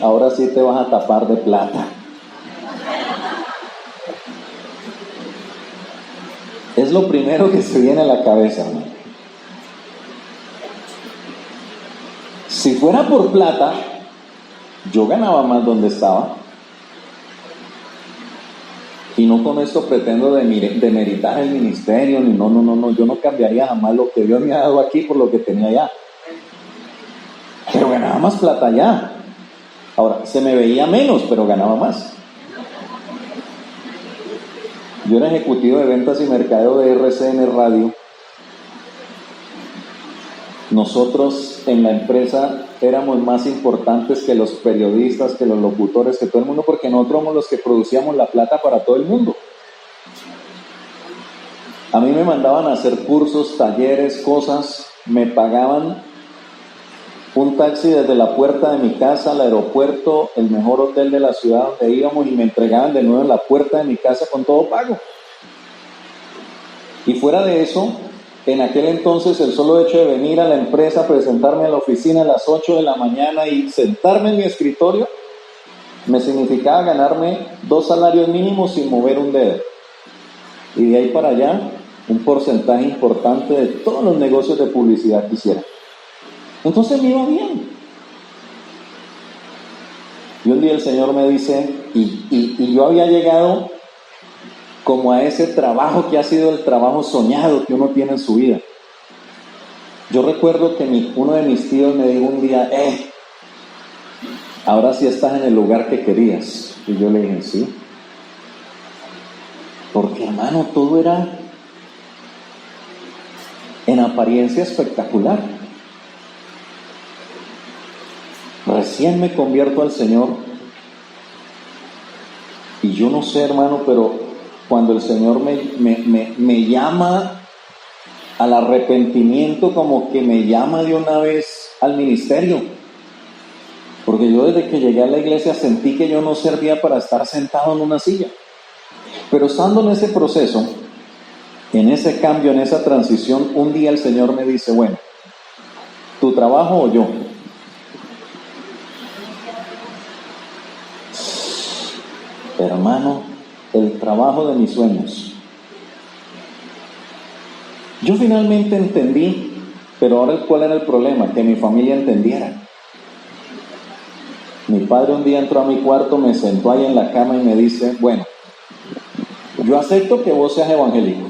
Speaker 1: Ahora sí te vas a tapar de plata. Es lo primero que se viene a la cabeza, ¿no? Si fuera por plata, yo ganaba más donde estaba. Y no con esto pretendo demeritar el ministerio, ni no, yo no cambiaría jamás lo que Dios me ha dado aquí por lo que tenía allá. Pero ganaba más plata allá. Ahora, se me veía menos, pero ganaba más. Yo era ejecutivo de ventas y mercadeo de RCN Radio. Nosotros en la empresa éramos más importantes que los periodistas, que los locutores, que todo el mundo, porque nosotros somos los que producíamos la plata para todo el mundo. A mí me mandaban a hacer cursos, talleres, cosas, me pagaban un taxi desde la puerta de mi casa al aeropuerto, el mejor hotel de la ciudad donde íbamos, y me entregaban de nuevo en la puerta de mi casa con todo pago. Y fuera de eso, en aquel entonces el solo hecho de venir a la empresa, presentarme a la oficina a las 8 de la mañana y sentarme en mi escritorio, me significaba ganarme 2 salarios mínimos sin mover un dedo. Y de ahí para allá, un porcentaje importante de todos los negocios de publicidad que hiciera. Entonces me iba bien. Y un día el Señor me dice, y yo había llegado como a ese trabajo que ha sido el trabajo soñado que uno tiene en su vida. Yo recuerdo que uno de mis tíos me dijo un día, ahora sí estás en el lugar que querías. Y yo le dije, sí. Porque, hermano, todo era en apariencia espectacular. Recién me convierto al Señor y yo no sé, hermano, pero cuando el Señor me llama al arrepentimiento, como que me llama de una vez al ministerio, porque yo desde que llegué a la iglesia sentí que yo no servía para estar sentado en una silla. Pero estando en ese proceso, en ese cambio, en esa transición, un día el Señor me dice, bueno, ¿tu trabajo o yo? Hermano, el trabajo de mis sueños. Yo finalmente entendí, pero ahora ¿cuál era el problema? Que mi familia entendiera. Mi padre un día entró a mi cuarto, me sentó ahí en la cama y me dice, bueno, yo acepto que vos seas evangélico.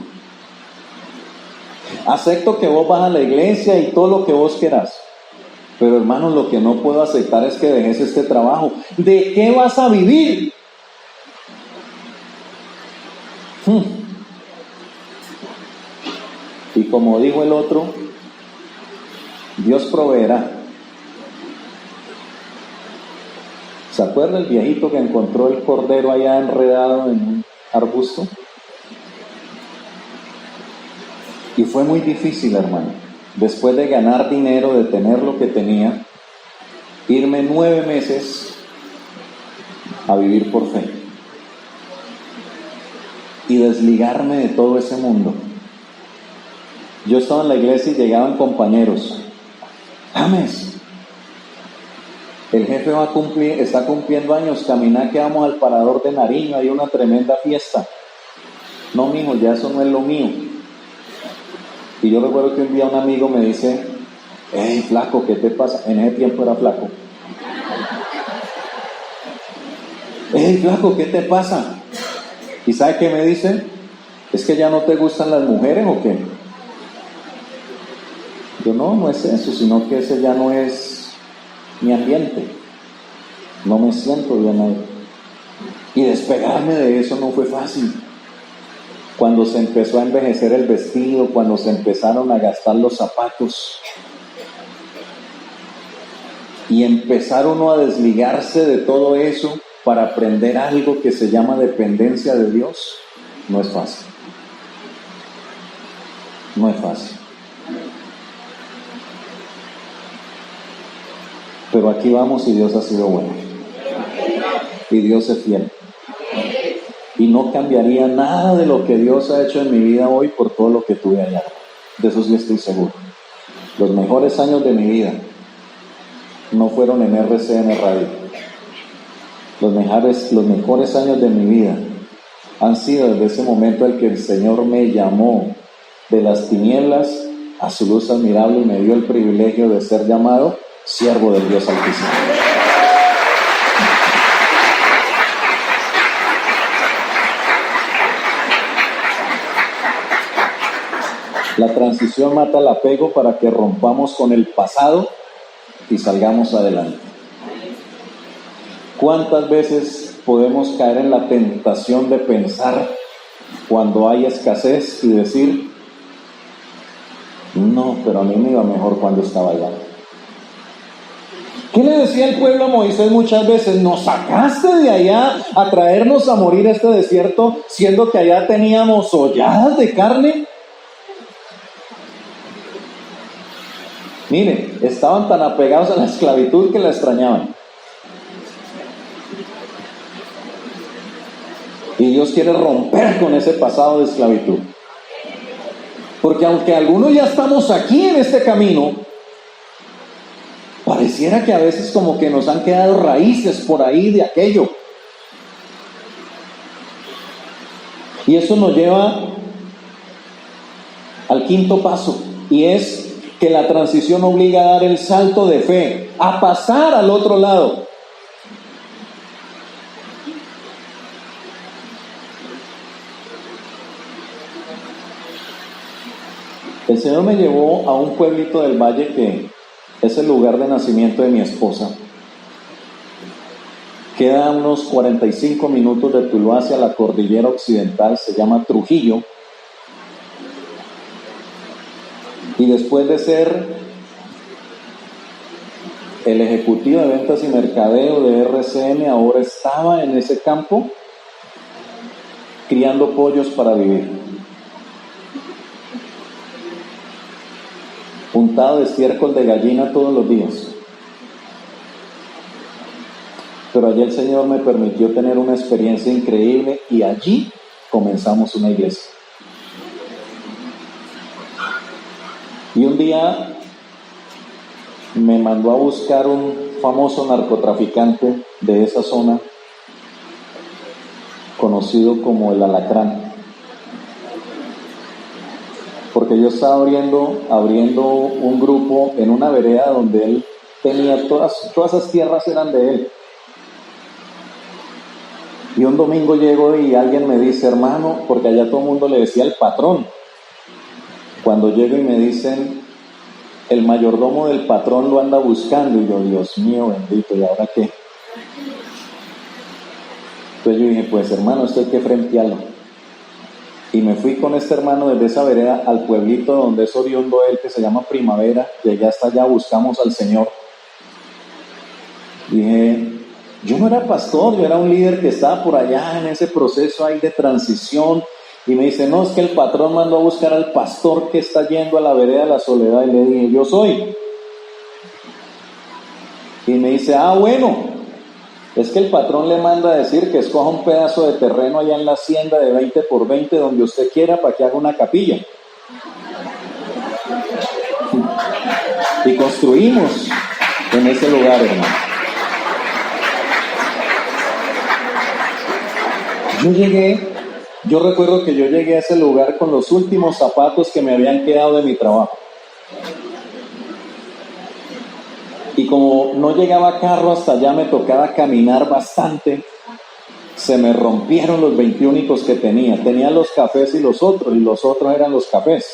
Speaker 1: Acepto que vos vas a la iglesia y todo lo que vos querás. Pero hermano, lo que no puedo aceptar es que dejes este trabajo. ¿De qué vas a vivir? Y como dijo el otro, Dios proveerá. ¿Se acuerda el viejito que encontró el cordero allá enredado en un arbusto? Y fue muy difícil, hermano, después de ganar dinero, de tener lo que tenía, irme 9 meses a vivir por fe y desligarme de todo ese mundo. Yo estaba en la iglesia y llegaban compañeros. James, el jefe está cumpliendo años, caminá que vamos al parador de Nariño, hay una tremenda fiesta. No, mijo, ya eso no es lo mío. Y yo recuerdo que un día un amigo me dice, hey, flaco, ¿qué te pasa? En ese tiempo era flaco. hey, flaco, ¿qué te pasa? ¿Y sabe qué me dice? ¿Es que ya no te gustan las mujeres o qué? Yo, no es eso, sino que ese ya no es mi ambiente. No me siento bien ahí. Y despegarme de eso no fue fácil. Cuando se empezó a envejecer el vestido, cuando se empezaron a gastar los zapatos y empezar uno a desligarse de todo eso para aprender algo que se llama dependencia de Dios, no es fácil. No es fácil. Pero aquí vamos y Dios ha sido bueno. Y Dios es fiel. Y no cambiaría nada de lo que Dios ha hecho en mi vida hoy por todo lo que tuve allá. De eso sí estoy seguro. Los mejores años de mi vida no fueron en RCN Radio. Los mejores años de mi vida han sido desde ese momento en que el Señor me llamó de las tinieblas a su luz admirable y me dio el privilegio de ser llamado siervo del Dios Altísimo. La transición mata el apego para que rompamos con el pasado y salgamos adelante. ¿Cuántas veces podemos caer en la tentación de pensar cuando hay escasez y decir, no, pero a mí me iba mejor cuando estaba allá? ¿Qué le decía el pueblo a Moisés muchas veces? Nos sacaste de allá a traernos a morir a este desierto, siendo que allá teníamos holladas de carne. Mire, estaban tan apegados a la esclavitud que la extrañaban. Y Dios quiere romper con ese pasado de esclavitud. Porque aunque algunos ya estamos aquí en este camino, pareciera que a veces como que nos han quedado raíces por ahí de aquello. Y eso nos lleva al quinto paso, y es que la transición obliga a dar el salto de fe, a pasar al otro lado. El Señor me llevó a un pueblito del valle que es el lugar de nacimiento de mi esposa. Queda unos 45 minutos de Tuluá hacia la cordillera occidental, se llama Trujillo. Y después de ser el ejecutivo de ventas y mercadeo de RCN, ahora estaba en ese campo criando pollos para vivir. Untado de estiércol de gallina todos los días. Pero allí el Señor me permitió tener una experiencia increíble y allí comenzamos una iglesia. Y un día me mandó a buscar un famoso narcotraficante de esa zona, conocido como el Alacrán. Porque yo estaba abriendo un grupo en una vereda donde él tenía todas esas tierras eran de él. Y un domingo llego y alguien me dice, hermano, porque allá todo el mundo le decía el patrón. Cuando llego y me dicen, el mayordomo del patrón lo anda buscando, y yo, Dios mío, bendito, ¿y ahora qué? Entonces yo dije, pues hermano, esto hay que frentearlo. Y me fui con este hermano desde esa vereda al pueblito donde es oriundo él, que se llama Primavera, y allá hasta allá buscamos al Señor. Dije, yo no era pastor, yo era un líder que estaba por allá en ese proceso ahí de transición. Y me dice, no, es que el patrón mandó a buscar al pastor que está yendo a la vereda de la soledad. Y le dije, yo soy. Y me dice, bueno, es que el patrón le manda a decir que escoja un pedazo de terreno allá en la hacienda de 20 por 20 donde usted quiera para que haga una capilla. Y construimos en ese lugar, hermano. Yo recuerdo que yo llegué a ese lugar con los últimos zapatos que me habían quedado de mi trabajo. Y como no llegaba carro hasta allá, me tocaba caminar bastante. Se me rompieron los 21 que tenía. Tenía los cafés y los otros eran los cafés.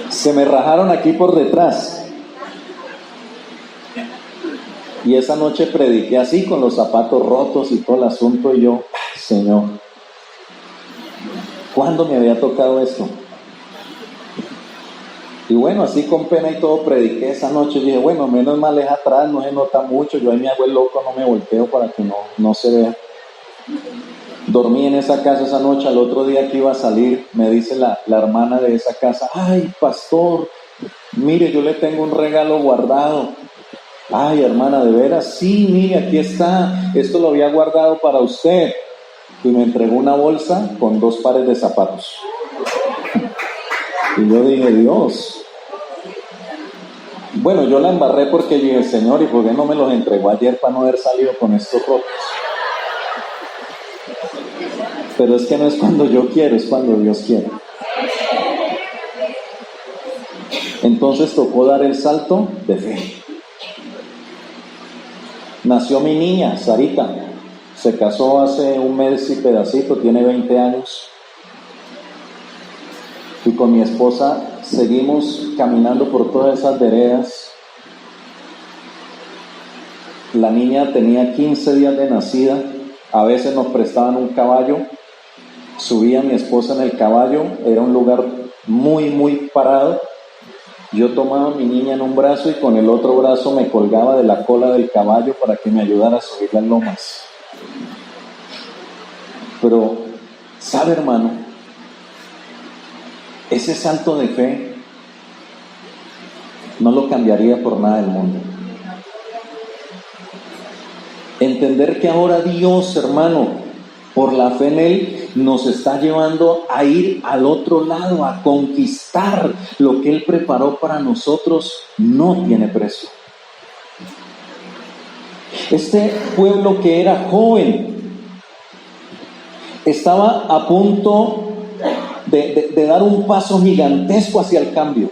Speaker 1: Se me rajaron aquí por detrás. Y esa noche prediqué así, con los zapatos rotos y todo el asunto, y yo, Señor, ¿cuándo me había tocado esto? Y bueno, así con pena y todo prediqué esa noche. Y dije, bueno, menos mal es atrás, no se nota mucho. Yo ahí me hago el loco, no me volteo para que no se vea. Dormí en esa casa esa noche. Al otro día que iba a salir, me dice la hermana de esa casa, ay, pastor, mire, yo le tengo un regalo guardado. Ay, hermana, ¿de veras? Sí, mire, aquí está. Esto lo había guardado para usted. Y me entregó una bolsa con 2 pares de zapatos. Y yo dije, Dios. Bueno, yo la embarré porque yo dije, Señor, ¿y por qué no me los entregó ayer para no haber salido con estos rotos? Pero es que no es cuando yo quiero, es cuando Dios quiere. Entonces tocó dar el salto de fe. Nació mi niña, Sarita. Se casó hace un mes y pedacito, tiene 20 años. Y con mi esposa seguimos caminando por todas esas veredas. La niña tenía 15 días de nacida. A veces nos prestaban un caballo. Subía mi esposa en el caballo. Era un lugar muy, muy parado. Yo tomaba a mi niña en un brazo y con el otro brazo me colgaba de la cola del caballo para que me ayudara a subir las lomas. Pero, ¿sabe, hermano? Ese salto de fe no lo cambiaría por nada del mundo. Entender que ahora Dios, hermano, por la fe en Él, nos está llevando a ir al otro lado, a conquistar lo que Él preparó para nosotros, no tiene precio. Este pueblo que era joven estaba a punto de dar un paso gigantesco hacia el cambio.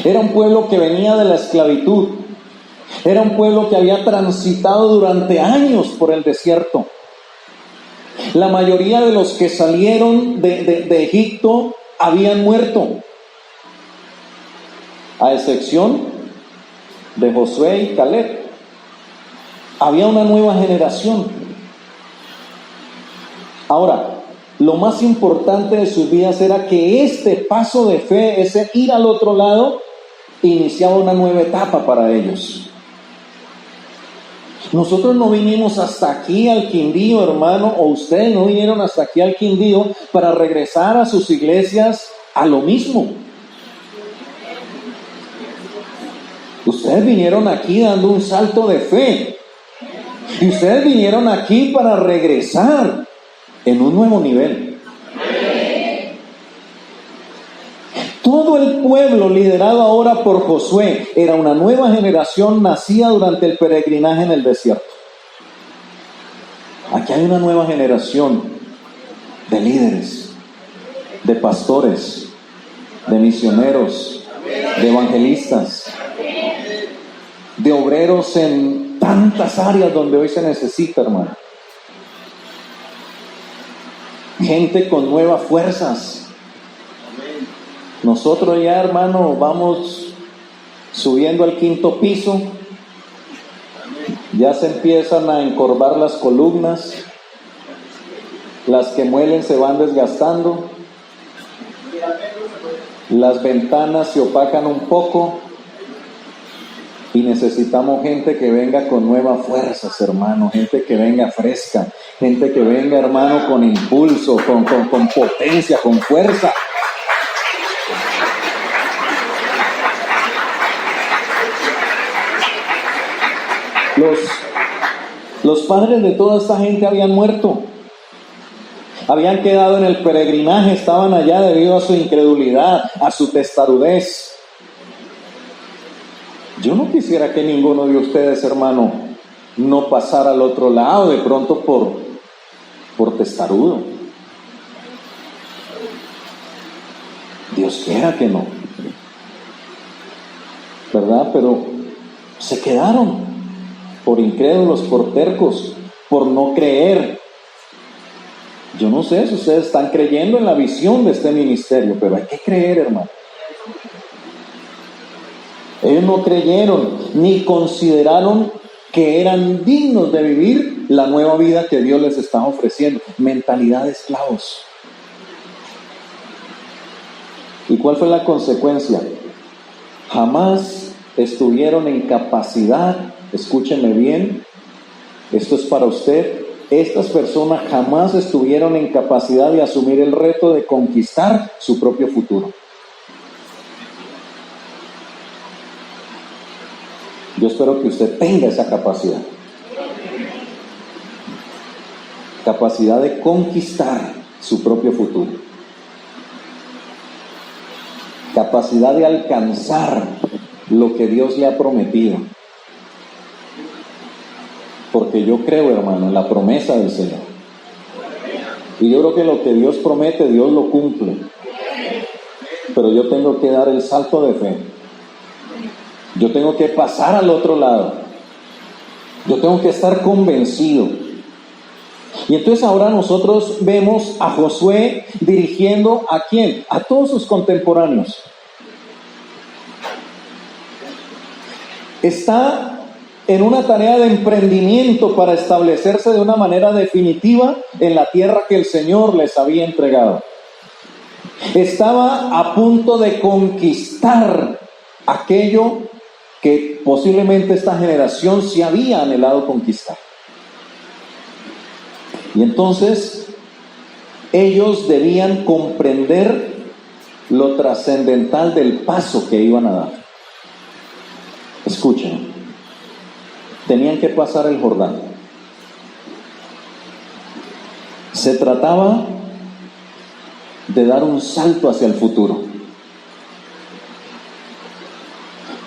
Speaker 1: Era un pueblo que venía de la esclavitud. Era un pueblo que había transitado durante años por el desierto. La mayoría de los que salieron de Egipto habían muerto, a excepción de Josué y Caleb. Había una nueva generación. Ahora, lo más importante de sus vidas era que este paso de fe, ese ir al otro lado, iniciaba una nueva etapa para ellos. Nosotros no vinimos hasta aquí al Quindío, hermano, o ustedes no vinieron hasta aquí al Quindío para regresar a sus iglesias a lo mismo. Ustedes vinieron aquí dando un salto de fe. Y ustedes vinieron aquí para regresar en un nuevo nivel. Todo el pueblo liderado ahora por Josué era una nueva generación nacida durante el peregrinaje en el desierto. Aquí hay una nueva generación de líderes, de pastores, de misioneros, de evangelistas, de obreros en tantas áreas donde hoy se necesita, hermano. Gente con nuevas fuerzas. Nosotros ya, hermano, vamos subiendo al 5.º piso. Ya se empiezan a encorvar las columnas. Las que muelen se van desgastando. Las ventanas se opacan un poco. Y necesitamos gente que venga con nuevas fuerzas, hermano. Gente que venga fresca. Gente que venga, hermano, con impulso, con potencia, con fuerza. Los padres de toda esta gente habían muerto. Habían quedado en el peregrinaje, estaban allá debido a su incredulidad, a su testarudez. Yo no quisiera que ninguno de ustedes, hermano, no pasara al otro lado de pronto por testarudo. Dios quiera que no, ¿verdad? Pero Se quedaron por incrédulos, por tercos, por no creer. Yo no sé si ustedes están creyendo en la visión de este ministerio, pero hay que creer, hermano. Ellos no creyeron ni consideraron que eran dignos de vivir la nueva vida que Dios les estaba ofreciendo. Mentalidad de esclavos. ¿Y cuál fue la consecuencia? Jamás estuvieron en capacidad, escúcheme bien, esto es para usted, estas personas jamás estuvieron en capacidad de asumir el reto de conquistar su propio futuro. Yo espero que usted tenga esa capacidad. Capacidad de conquistar su propio futuro. Capacidad de alcanzar lo que Dios le ha prometido. Porque yo creo, hermano, en la promesa del Señor. Y yo creo que lo que Dios promete, Dios lo cumple. Pero yo tengo que dar el salto de fe. Yo tengo que pasar al otro lado. Yo tengo que estar convencido. Y entonces ahora nosotros vemos a Josué dirigiendo ¿a quién? A todos sus contemporáneos. Está en una tarea de emprendimiento para establecerse de una manera definitiva en la tierra que el Señor les había entregado. Estaba a punto de conquistar aquello que posiblemente esta generación sí había anhelado conquistar. Y entonces ellos debían comprender lo trascendental del paso que iban a dar. Escuchen, tenían que pasar el Jordán. Se trataba de dar un salto hacia el futuro.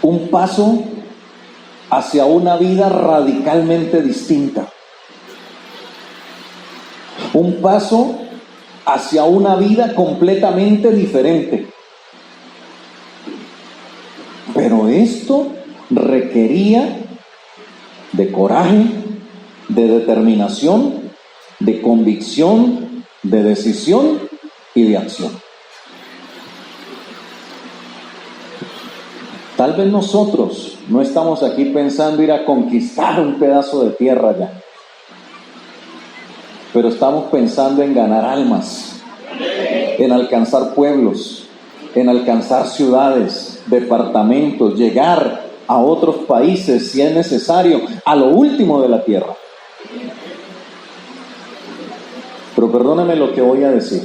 Speaker 1: Un paso hacia una vida radicalmente distinta. Un paso hacia una vida completamente diferente. Pero esto requería de coraje, de determinación, de convicción, de decisión y de acción. Tal vez nosotros no estamos aquí pensando ir a conquistar un pedazo de tierra ya, pero estamos pensando en ganar almas, en alcanzar pueblos, en alcanzar ciudades, departamentos, llegar a otros países si es necesario, a lo último de la tierra. Pero perdóname lo que voy a decir.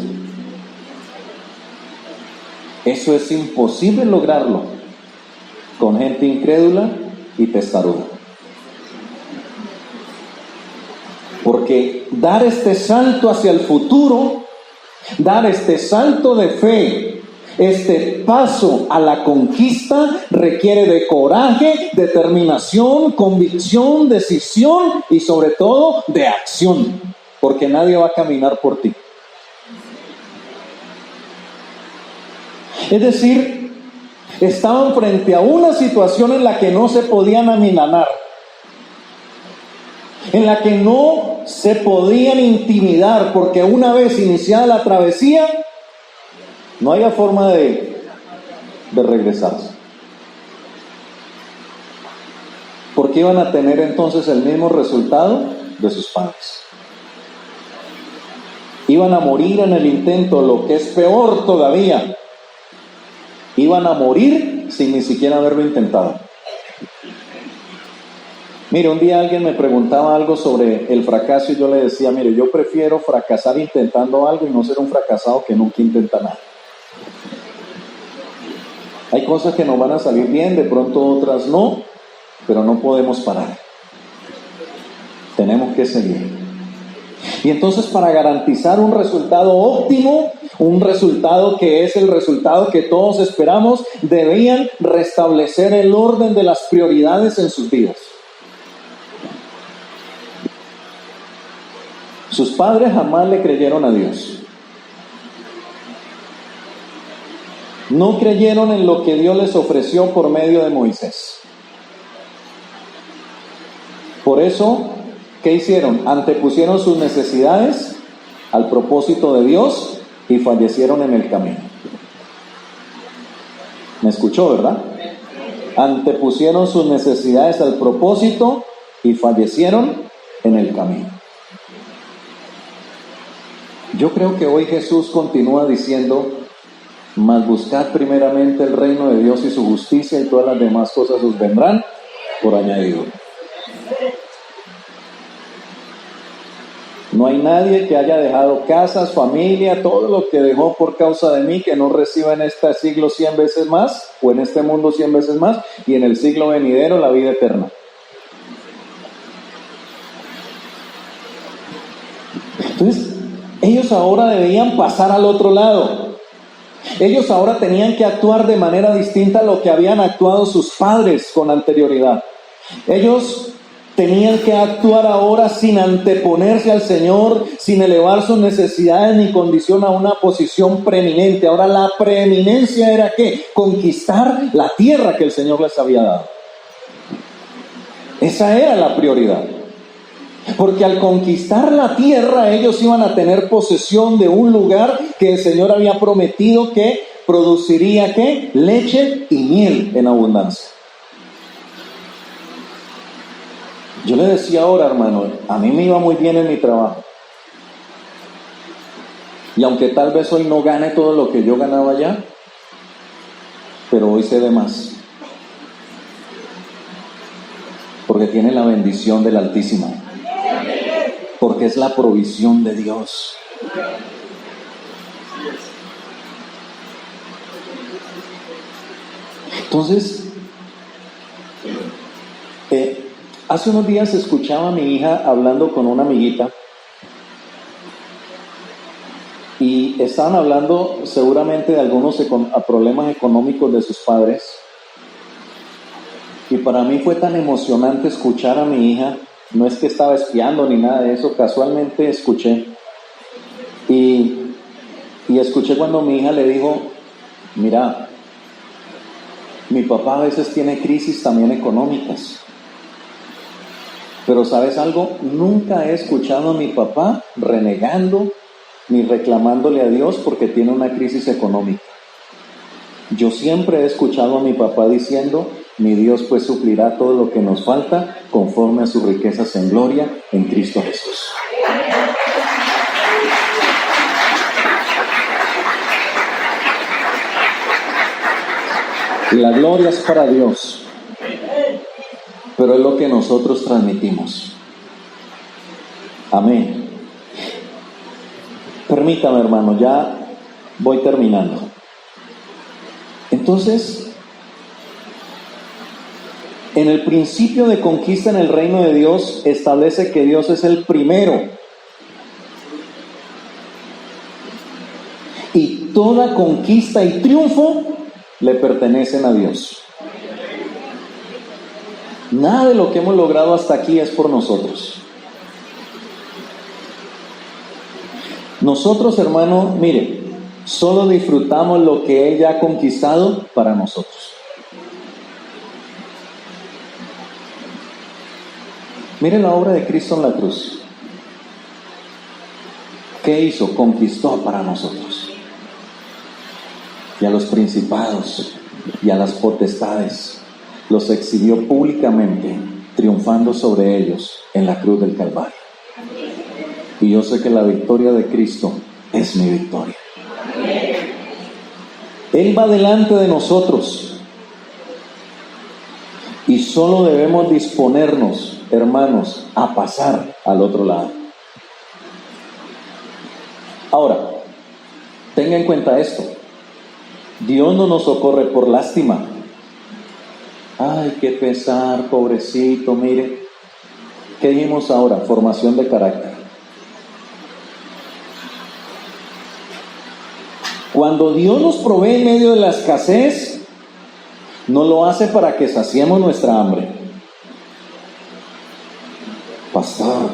Speaker 1: Eso es imposible lograrlo con gente incrédula y testaruda. Porque dar este salto hacia el futuro, dar este salto de fe, este paso a la conquista requiere de coraje, determinación, convicción, decisión y sobre todo de acción, porque nadie va a caminar por ti. Es decir, estaban frente a una situación en la que no se podían amilanar, en la que no se podían intimidar, porque una vez iniciada la travesía, no había forma de regresarse. Porque iban a tener entonces el mismo resultado de sus padres. Iban a morir en el intento, lo que es peor todavía. Iban a morir sin ni siquiera haberlo intentado. Mire, un día alguien me preguntaba algo sobre el fracaso y yo le decía, mire, yo prefiero fracasar intentando algo y no ser un fracasado que nunca intenta nada. Hay cosas que nos van a salir bien, de pronto otras no, pero no podemos parar. Tenemos que seguir. Y entonces para garantizar un resultado óptimo, un resultado que es el resultado que todos esperamos, debían restablecer el orden de las prioridades en sus vidas. Sus padres jamás le creyeron a Dios. No creyeron en lo que Dios les ofreció por medio de Moisés. Por eso, ¿qué hicieron? Antepusieron sus necesidades al propósito de Dios y fallecieron en el camino. ¿Me escuchó, verdad? Antepusieron sus necesidades al propósito y fallecieron en el camino. Yo creo que hoy Jesús continúa diciendo: mas buscad primeramente el reino de Dios y su justicia, y todas las demás cosas os vendrán por añadidura. No hay nadie que haya dejado casas, familia, todo lo que dejó por causa de mí, que no reciba en este siglo 100 veces más, o en este mundo 100 veces más, y en el siglo venidero la vida eterna. Entonces, ellos ahora debían pasar al otro lado. Ellos ahora tenían que actuar de manera distinta a lo que habían actuado sus padres con anterioridad. Ellos tenían que actuar ahora sin anteponerse al Señor, sin elevar sus necesidades ni condición a una posición preeminente. Ahora la preeminencia era ¿qué? Conquistar la tierra que el Señor les había dado. Esa era la prioridad. Porque al conquistar la tierra, ellos iban a tener posesión de un lugar que el Señor había prometido que produciría ¿qué? Leche y miel en abundancia. Yo le decía ahora, hermano, a mí me iba muy bien en mi trabajo. Y aunque tal vez hoy no gane todo lo que yo ganaba allá, pero hoy sé de más. Porque tiene la bendición del Altísimo. Porque es la provisión de Dios. Entonces, hace unos días escuchaba a mi hija hablando con una amiguita y estaban hablando seguramente de algunos problemas económicos de sus padres. Y para mí fue tan emocionante escuchar a mi hija. No es que estaba espiando ni nada de eso, casualmente escuché. Y escuché cuando mi hija le dijo: mira, mi papá a veces tiene crisis también económicas. Pero ¿sabes algo? Nunca he escuchado a mi papá renegando ni reclamándole a Dios porque tiene una crisis económica. Yo siempre he escuchado a mi papá diciendo: mi Dios pues suplirá todo lo que nos falta conforme a sus riquezas en gloria en Cristo Jesús. La gloria es para Dios, pero es lo que nosotros transmitimos. Amén. Permítame, hermano, ya voy terminando. Entonces, en el principio de conquista en el reino de Dios, establece que Dios es el primero. Y toda conquista y triunfo le pertenecen a Dios. Nada de lo que hemos logrado hasta aquí es por nosotros. Nosotros, hermano, mire, solo disfrutamos lo que Él ya ha conquistado para nosotros. Miren la obra de Cristo en la cruz. ¿Qué hizo? Conquistó para nosotros. Y a los principados y a las potestades los exhibió públicamente, triunfando sobre ellos en la cruz del Calvario. Y yo sé que la victoria de Cristo es mi victoria. Él va delante de nosotros. Y solo debemos disponernos, hermanos, a pasar al otro lado. Ahora, tenga en cuenta esto. Dios no nos socorre por lástima. Ay, qué pesar, pobrecito, mire. ¿Qué dijimos ahora? Formación de carácter. Cuando Dios nos provee en medio de la escasez, no lo hace para que saciemos nuestra hambre. Pastor,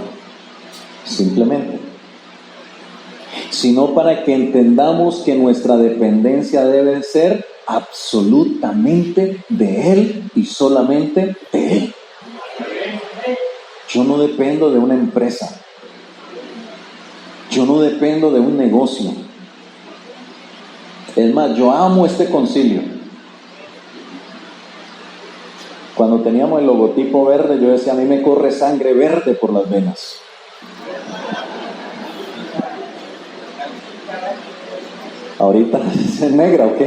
Speaker 1: simplemente. Sino para que entendamos que nuestra dependencia debe ser absolutamente de Él y solamente de Él. Yo no dependo de una empresa. Yo no dependo de un negocio. Es más, yo amo este concilio. Cuando teníamos el logotipo verde, yo decía, a mí me corre sangre verde por las venas. Ahorita es negra, ¿ok?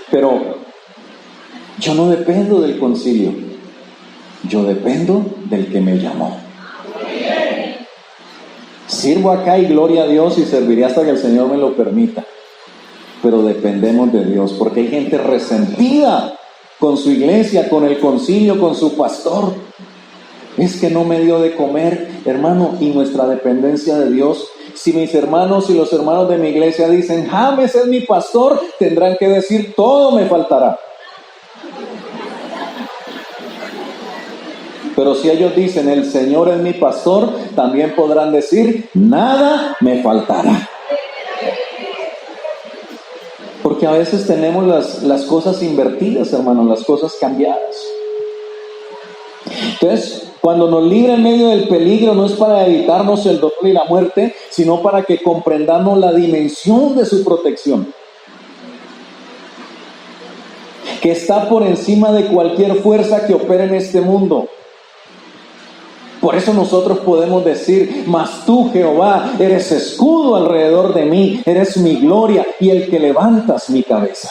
Speaker 1: Pero yo no dependo del concilio. Yo dependo del que me llamó. Sirvo acá y gloria a Dios y serviré hasta que el Señor me lo permita. Pero dependemos de Dios, porque hay gente resentida con su iglesia, con el concilio, con su pastor. Es que no me dio de comer, hermano, y nuestra dependencia de Dios. Si mis hermanos y los hermanos de mi iglesia dicen, James es mi pastor, tendrán que decir, todo me faltará. Pero si ellos dicen, el Señor es mi pastor, también podrán decir, nada me faltará. Porque a veces tenemos las cosas invertidas, hermanos, las cosas cambiadas. Entonces, cuando nos libra en medio del peligro, no es para evitarnos el dolor y la muerte, sino para que comprendamos la dimensión de su protección, que está por encima de cualquier fuerza que opere en este mundo. Por eso nosotros podemos decir, mas tú, Jehová, eres escudo alrededor de mí, eres mi gloria y el que levantas mi cabeza.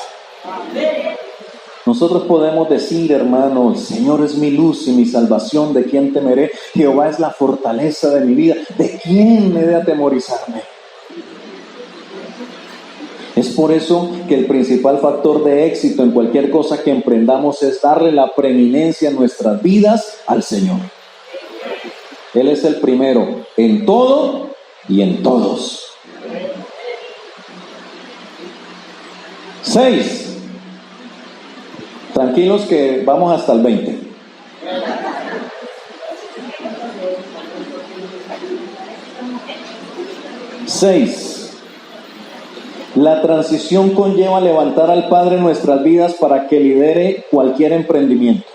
Speaker 1: Nosotros podemos decir, hermano, el Señor es mi luz y mi salvación, ¿de quién temeré? Jehová es la fortaleza de mi vida, ¿de quién me he de atemorizarme? Es por eso que el principal factor de éxito en cualquier cosa que emprendamos es darle la preeminencia en nuestras vidas al Señor. Él es el primero en todo y en todos. 6. Tranquilos que vamos hasta el 20. La transición conlleva levantar al Padre en nuestras vidas para que lidere cualquier emprendimiento.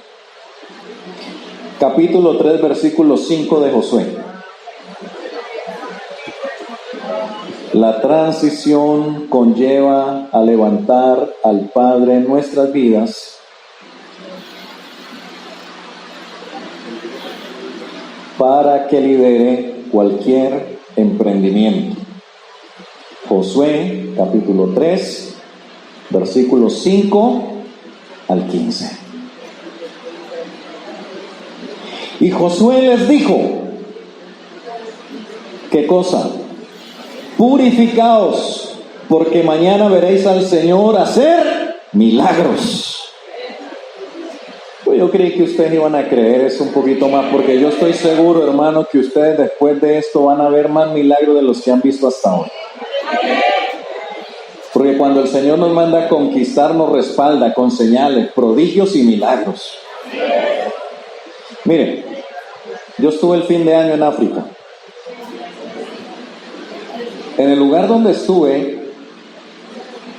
Speaker 1: Capítulo 3, versículo 5 de Josué. La transición conlleva a levantar al Padre en nuestras vidas para que lidere cualquier emprendimiento. Josué, capítulo 3, versículos 5 al 15. Y Josué les dijo, ¿qué cosa? Purificaos, porque mañana veréis al Señor hacer milagros. Pues yo creí que ustedes iban a creer eso un poquito más, porque yo estoy seguro, hermano, que ustedes después de esto van a ver más milagros de los que han visto hasta ahora. Porque cuando el Señor nos manda a conquistar, nos respalda con señales, prodigios y milagros. Miren, yo estuve el fin de año en África. En el lugar donde estuve,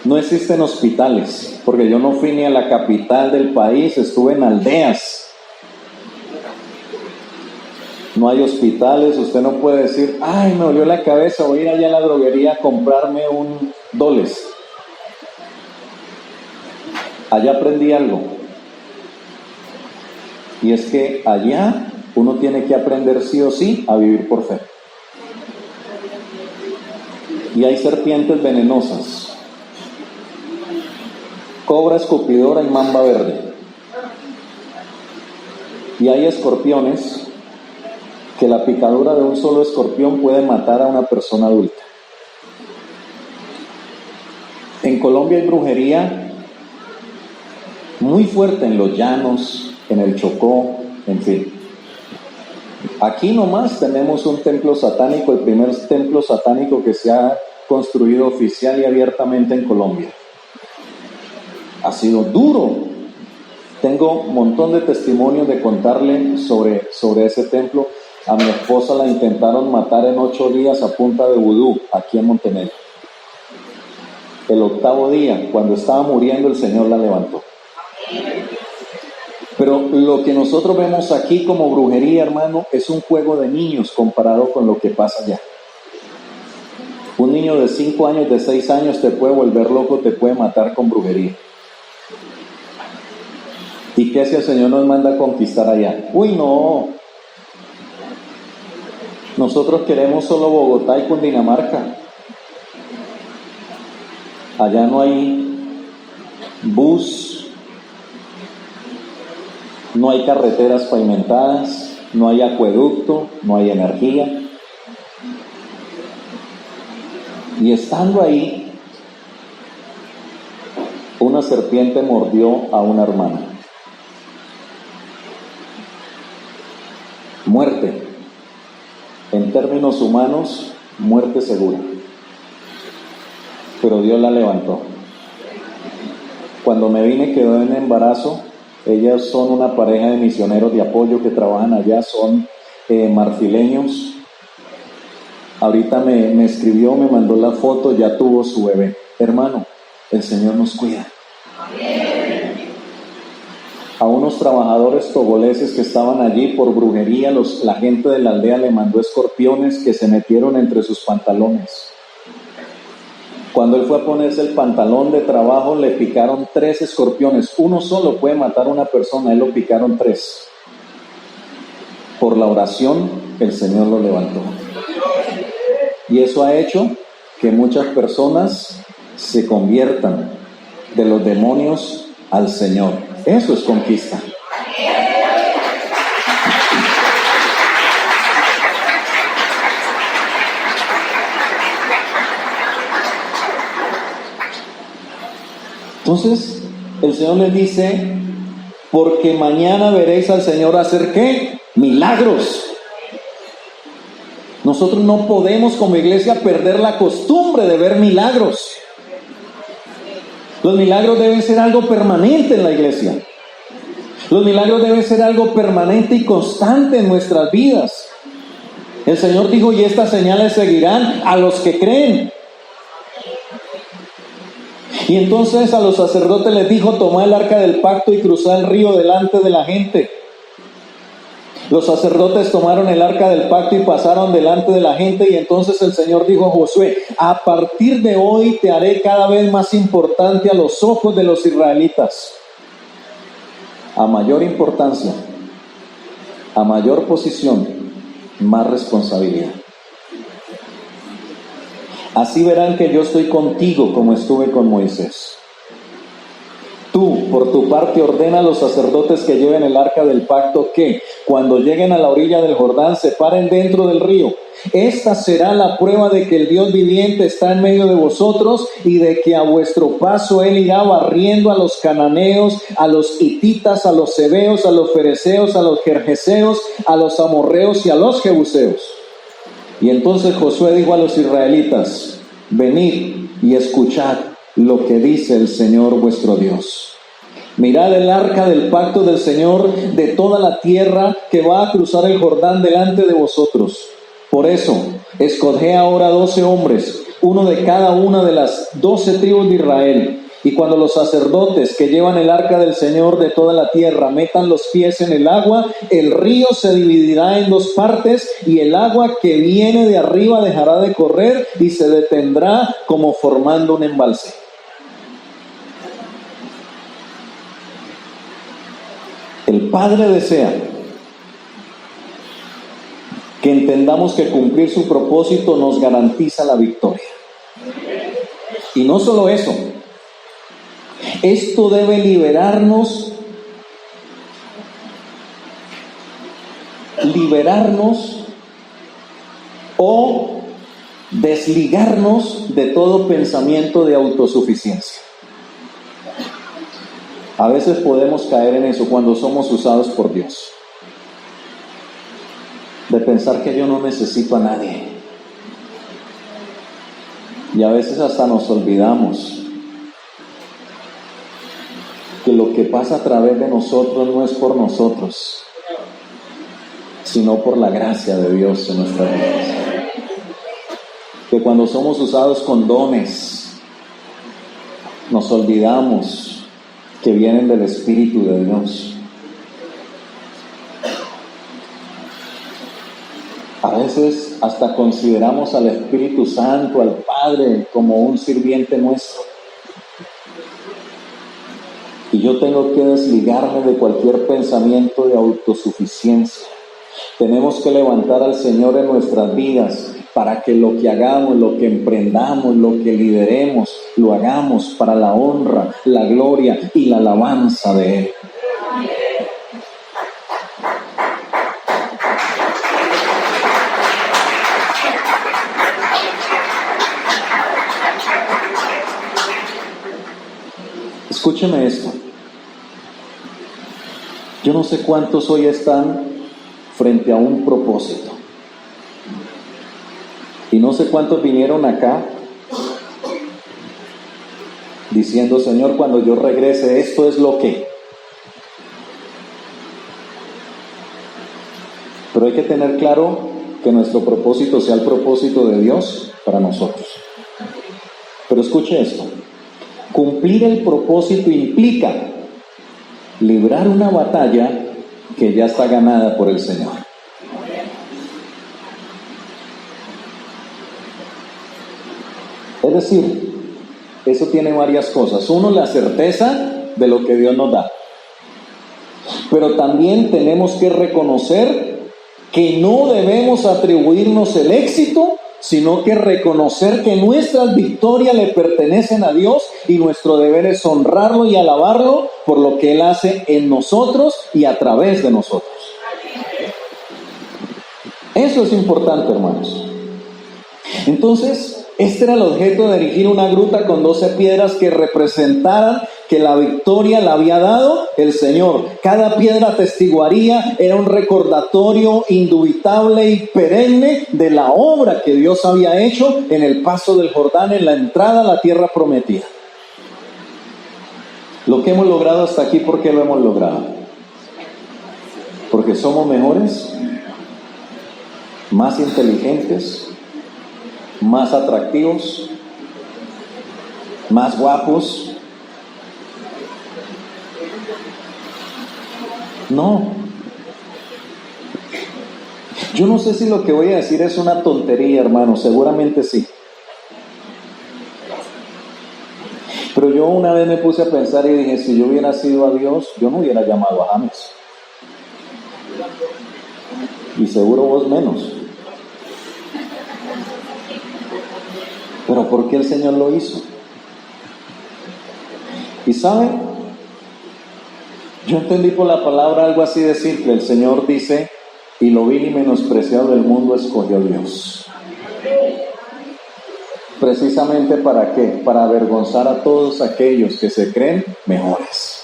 Speaker 1: no existen hospitales, porque yo no fui ni a la capital del país, estuve en aldeas. No hay hospitales, usted no puede decir, ay, me dolió la cabeza, voy a ir allá a la droguería a comprarme un Doles. Allá aprendí algo. Y es que allá uno tiene que aprender sí o sí a vivir por fe. Y hay serpientes venenosas, cobra escupidora y mamba verde. Y hay escorpiones que la picadura de un solo escorpión puede matar a una persona adulta. En Colombia hay brujería muy fuerte en los llanos, en el Chocó, en fin. Aquí nomás tenemos un templo satánico, el primer templo satánico que se ha construido oficial y abiertamente en Colombia. Ha sido duro. Tengo un montón de testimonios de contarle sobre ese templo. A mi esposa la intentaron matar en 8 días a punta de vudú, aquí en Montenegro. El 8º día, cuando estaba muriendo, el Señor la levantó. Pero lo que nosotros vemos aquí como brujería, hermano, es un juego de niños comparado con lo que pasa allá. Un niño de 5 años, de 6 años te puede volver loco, te puede matar con brujería. ¿Y qué si el Señor nos manda a conquistar allá? Uy, no. Nosotros queremos solo Bogotá y Cundinamarca. Allá no hay bus, no hay carreteras pavimentadas, no hay acueducto, no hay energía. Y estando ahí, una serpiente mordió a una hermana. Muerte. En términos humanos, muerte segura. Pero Dios la levantó. Cuando me vine quedó en embarazo. Ellas son una pareja de misioneros de apoyo que trabajan allá, son marfileños. Ahorita me escribió, me mandó la foto, ya tuvo su bebé. Hermano, el Señor nos cuida. A unos trabajadores togoleses que estaban allí por brujería, la gente de la aldea le mandó escorpiones que se metieron entre sus pantalones. Cuando él fue a ponerse el pantalón de trabajo, le picaron 3 escorpiones. Uno solo puede matar a una persona, él lo picaron 3. Por la oración, el Señor lo levantó. Y eso ha hecho que muchas personas se conviertan de los demonios al Señor. Eso es conquista. Entonces, el Señor les dice, porque mañana veréis al Señor hacer ¿qué? Milagros. Nosotros no podemos como iglesia perder la costumbre de ver milagros. Los milagros deben ser algo permanente en la iglesia. Los milagros deben ser algo permanente y constante en nuestras vidas. El Señor dijo, y estas señales seguirán a los que creen. Y entonces a los sacerdotes les dijo, tomad el arca del pacto y cruzad el río delante de la gente. Los sacerdotes tomaron el arca del pacto y pasaron delante de la gente, y entonces el Señor dijo a Josué, a partir de hoy te haré cada vez más importante a los ojos de los israelitas. A mayor importancia, a mayor posición, más responsabilidad. Así verán que yo estoy contigo como estuve con Moisés. Tú, por tu parte, ordena a los sacerdotes que lleven el arca del pacto que, cuando lleguen a la orilla del Jordán, se paren dentro del río. Esta será la prueba de que el Dios viviente está en medio de vosotros y de que a vuestro paso Él irá barriendo a los cananeos, a los hititas, a los heveos, a los fereceos, a los gergeseos, a los amorreos y a los jebuseos. Y entonces Josué dijo a los israelitas, venid y escuchad lo que dice el Señor vuestro Dios. Mirad el arca del pacto del Señor de toda la tierra que va a cruzar el Jordán delante de vosotros. Por eso, escoged ahora 12 hombres, uno de cada una de las 12 tribus de Israel. Y cuando los sacerdotes que llevan el arca del Señor de toda la tierra metan los pies en el agua, el río se dividirá en 2 partes y el agua que viene de arriba dejará de correr y se detendrá como formando un embalse. El Padre desea que entendamos que cumplir su propósito nos garantiza la victoria. Y no solo eso, esto debe liberarnos o desligarnos de todo pensamiento de autosuficiencia. A veces podemos caer en eso cuando somos usados por Dios, de pensar que yo no necesito a nadie. Y a veces hasta nos olvidamos que lo que pasa a través de nosotros no es por nosotros, sino por la gracia de Dios en nuestras vidas. Que cuando somos usados con dones, nos olvidamos que vienen del Espíritu de Dios. A veces hasta consideramos al Espíritu Santo, al Padre, como un sirviente nuestro. Y yo tengo que desligarme de cualquier pensamiento de autosuficiencia. Tenemos que levantar al Señor en nuestras vidas para que lo que hagamos, lo que emprendamos, lo que lideremos, lo hagamos para la honra, la gloria y la alabanza de Él. Escúcheme esto. Yo no sé cuántos hoy están frente a un propósito. Y no sé cuántos vinieron acá diciendo, Señor, cuando yo regrese, esto es lo que. Pero hay que tener claro que nuestro propósito sea el propósito de Dios para nosotros. Pero escuche esto. Cumplir el propósito implica librar una batalla que ya está ganada por el Señor. Es decir, eso tiene varias cosas. Uno, la certeza de lo que Dios nos da. Pero también tenemos que reconocer que no debemos atribuirnos el éxito, sino que reconocer que nuestras victorias le pertenecen a Dios y nuestro deber es honrarlo y alabarlo por lo que Él hace en nosotros y a través de nosotros. Eso es importante, hermanos. Entonces, este era el objeto de erigir una gruta con 12 piedras que representaran que la victoria la había dado el Señor. Cada piedra atestiguaría, era un recordatorio indubitable y perenne de la obra que Dios había hecho en el paso del Jordán, en la entrada a la tierra prometida. Lo que hemos logrado hasta aquí, ¿por qué lo hemos logrado? Porque somos mejores, más inteligentes, más atractivos, más guapos. No. Yo no sé si lo que voy a decir es una tontería, hermano, seguramente sí. Pero yo una vez me puse a pensar y dije, si yo hubiera sido a Dios, yo no hubiera llamado a James. Y seguro vos menos. Pero ¿por qué el Señor lo hizo? Y ¿saben? Yo entendí por la palabra algo así de simple. El Señor dice, y lo vil y menospreciado del mundo escogió Dios. Precisamente ¿para qué? Para avergonzar a todos aquellos que se creen mejores.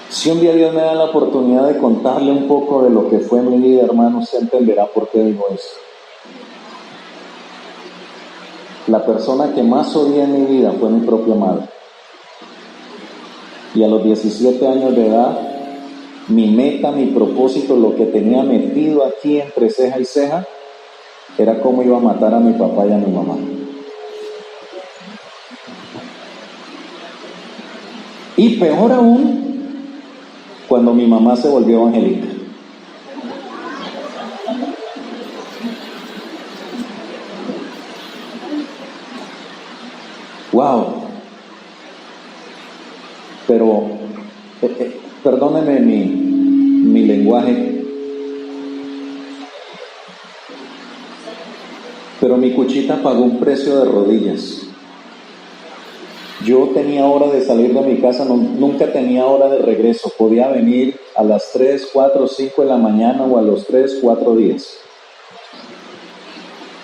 Speaker 1: Si un día Dios me da la oportunidad de contarle un poco de lo que fue mi vida, hermano, usted entenderá por qué digo eso. La persona que más odié en mi vida fue mi propia madre. Y a los 17 años de edad, mi meta, mi propósito, lo que tenía metido aquí entre ceja y ceja, era cómo iba a matar a mi papá y a mi mamá. Y peor aún, cuando mi mamá se volvió evangélica. Wow. Pero, perdónenme mi lenguaje, pero mi cuchita pagó un precio de rodillas. Yo tenía hora de salir de mi casa, nunca tenía hora de regreso. Podía venir a las 3, 4, 5 de la mañana o a los 3, 4 días.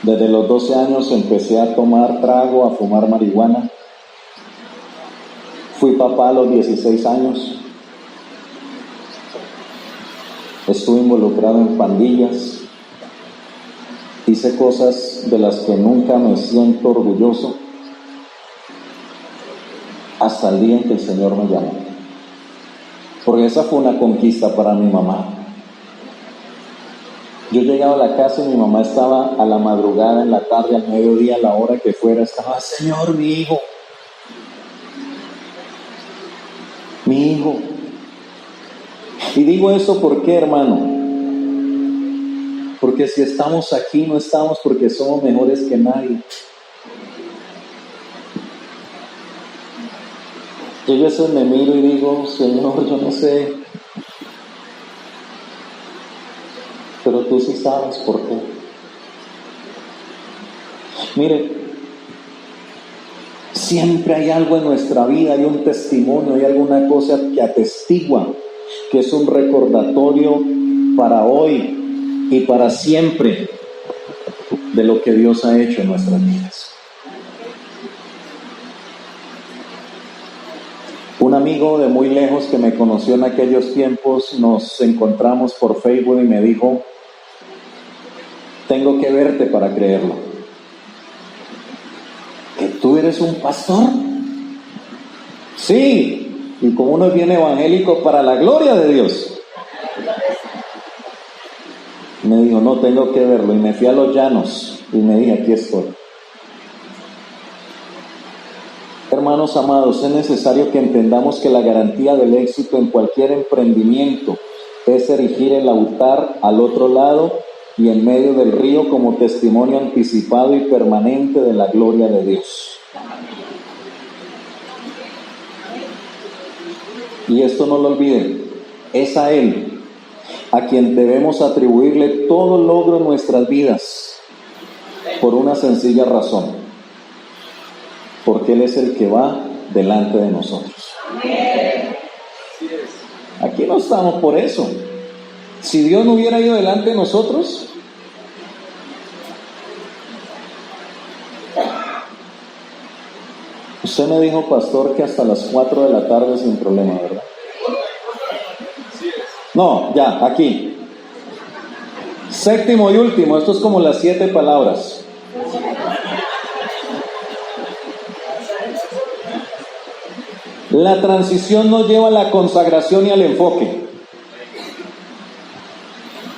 Speaker 1: Desde los 12 años empecé a tomar trago, a fumar marihuana. Fui papá a los 16 años. Estuve involucrado en pandillas. Hice cosas de las que nunca me siento orgulloso. Hasta el día en que el Señor me llamó. Porque esa fue una conquista para mi mamá. Yo llegaba a la casa y mi mamá estaba a la madrugada, en la tarde, al mediodía, a la hora que fuera, estaba, Señor, mi hijo. Y digo esto ¿por qué, hermano? Porque si estamos aquí, no estamos porque somos mejores que nadie. Yo a veces me miro y digo, Señor, yo no sé, pero tú sí sabes por qué. Mire, siempre hay algo en nuestra vida, hay un testimonio, hay alguna cosa que atestigua, que es un recordatorio para hoy y para siempre de lo que Dios ha hecho en nuestras vidas. Un amigo de muy lejos que me conoció en aquellos tiempos, nos encontramos por Facebook y me dijo, tengo que verte para creerlo. ¿Que tú eres un pastor? Sí, y como uno es bien evangélico, para la gloria de Dios. Me dijo, no, tengo que verlo. Y me fui a Los Llanos y me dije, aquí estoy. Hermanos amados, es necesario que entendamos que la garantía del éxito en cualquier emprendimiento es erigir el altar al otro lado y en medio del río como testimonio anticipado y permanente de la gloria de Dios. Y esto no lo olviden, es a Él a quien debemos atribuirle todo logro en nuestras vidas, por una sencilla razón, porque Él es el que va delante de nosotros. Aquí no estamos por eso. Si Dios no hubiera ido delante de nosotros, usted me dijo, pastor, que hasta las 4 de la tarde sin problema, ¿verdad? No, ya, aquí. Séptimo y último, esto es como las 7 palabras. La transición nos lleva a la consagración y al enfoque.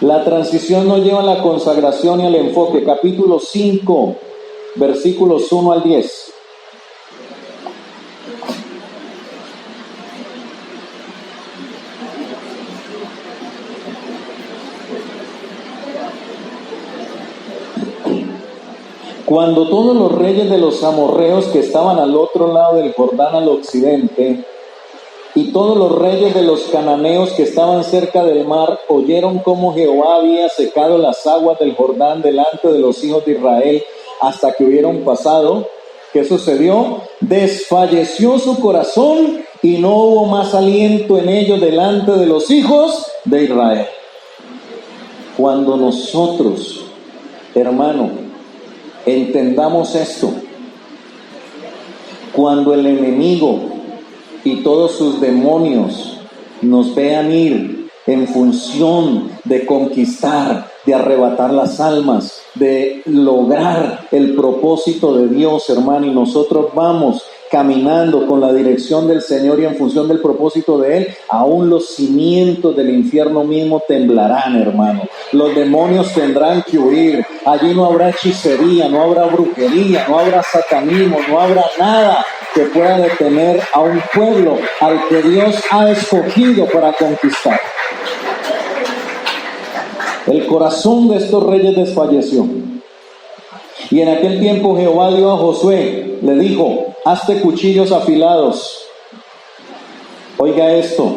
Speaker 1: La transición nos lleva a la consagración y al enfoque. Capítulo 5, versículos 1 al 10. Cuando todos los reyes de los amorreos que estaban al otro lado del Jordán al occidente, y todos los reyes de los cananeos que estaban cerca del mar, oyeron cómo Jehová había secado las aguas del Jordán delante de los hijos de Israel hasta que hubieron pasado, ¿qué sucedió? Desfalleció su corazón y no hubo más aliento en ellos delante de los hijos de Israel. Cuando nosotros, hermano, entendamos esto, cuando el enemigo y todos sus demonios nos vean ir en función de conquistar, de arrebatar las almas, de lograr el propósito de Dios, hermano, y nosotros vamos caminando con la dirección del Señor y en función del propósito de Él, aún los cimientos del infierno mismo temblarán, hermano. Los demonios tendrán que huir. Allí no habrá hechicería, no habrá brujería, no habrá satanismo, no habrá nada que pueda detener a un pueblo al que Dios ha escogido para conquistar. El corazón de estos reyes desfalleció. Y en aquel tiempo Jehová dio a Josué, le dijo, hazte cuchillos afilados. Oiga esto.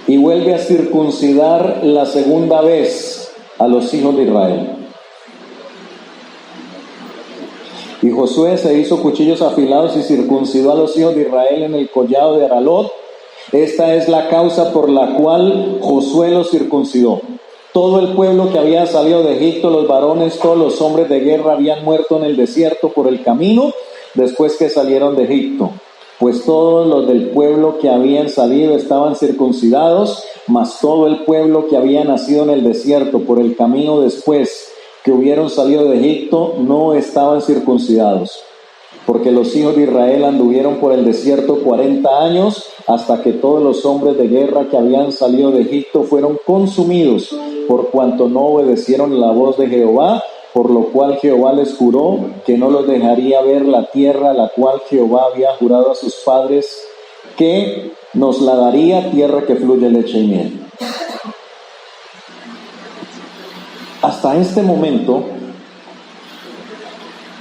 Speaker 1: Y vuelve a circuncidar la segunda vez a los hijos de Israel. Y Josué se hizo cuchillos afilados y circuncidó a los hijos de Israel en el collado de Aralot. Esta es la causa por la cual Josué los circuncidó. Todo el pueblo que había salido de Egipto, los varones, todos los hombres de guerra habían muerto en el desierto por el camino después que salieron de Egipto. Pues todos los del pueblo que habían salido estaban circuncidados, mas todo el pueblo que había nacido en el desierto por el camino después que hubieron salido de Egipto no estaban circuncidados. Porque los hijos de Israel anduvieron por el desierto 40 años hasta que todos los hombres de guerra que habían salido de Egipto fueron consumidos, por cuanto no obedecieron la voz de Jehová, por lo cual Jehová les juró que no los dejaría ver la tierra a la cual Jehová había jurado a sus padres que nos la daría, tierra que fluye leche y miel. Hasta este momento,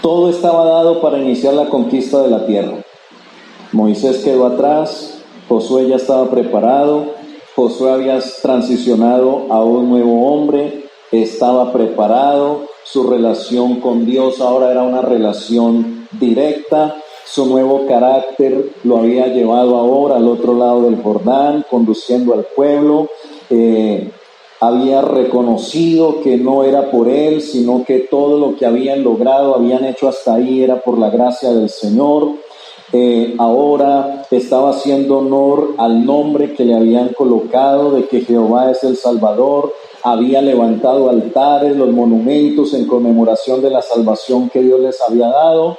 Speaker 1: todo estaba dado para iniciar la conquista de la tierra. Moisés quedó atrás, Josué ya estaba preparado, Josué había transicionado a un nuevo hombre, estaba preparado, su relación con Dios ahora era una relación directa, su nuevo carácter lo había llevado ahora al otro lado del Jordán, conduciendo al pueblo, había reconocido que no era por él, sino que todo lo que habían logrado, habían hecho hasta ahí, era por la gracia del Señor. Ahora estaba haciendo honor al nombre que le habían colocado de que Jehová es el Salvador, había levantado altares, los monumentos en conmemoración de la salvación que Dios les había dado,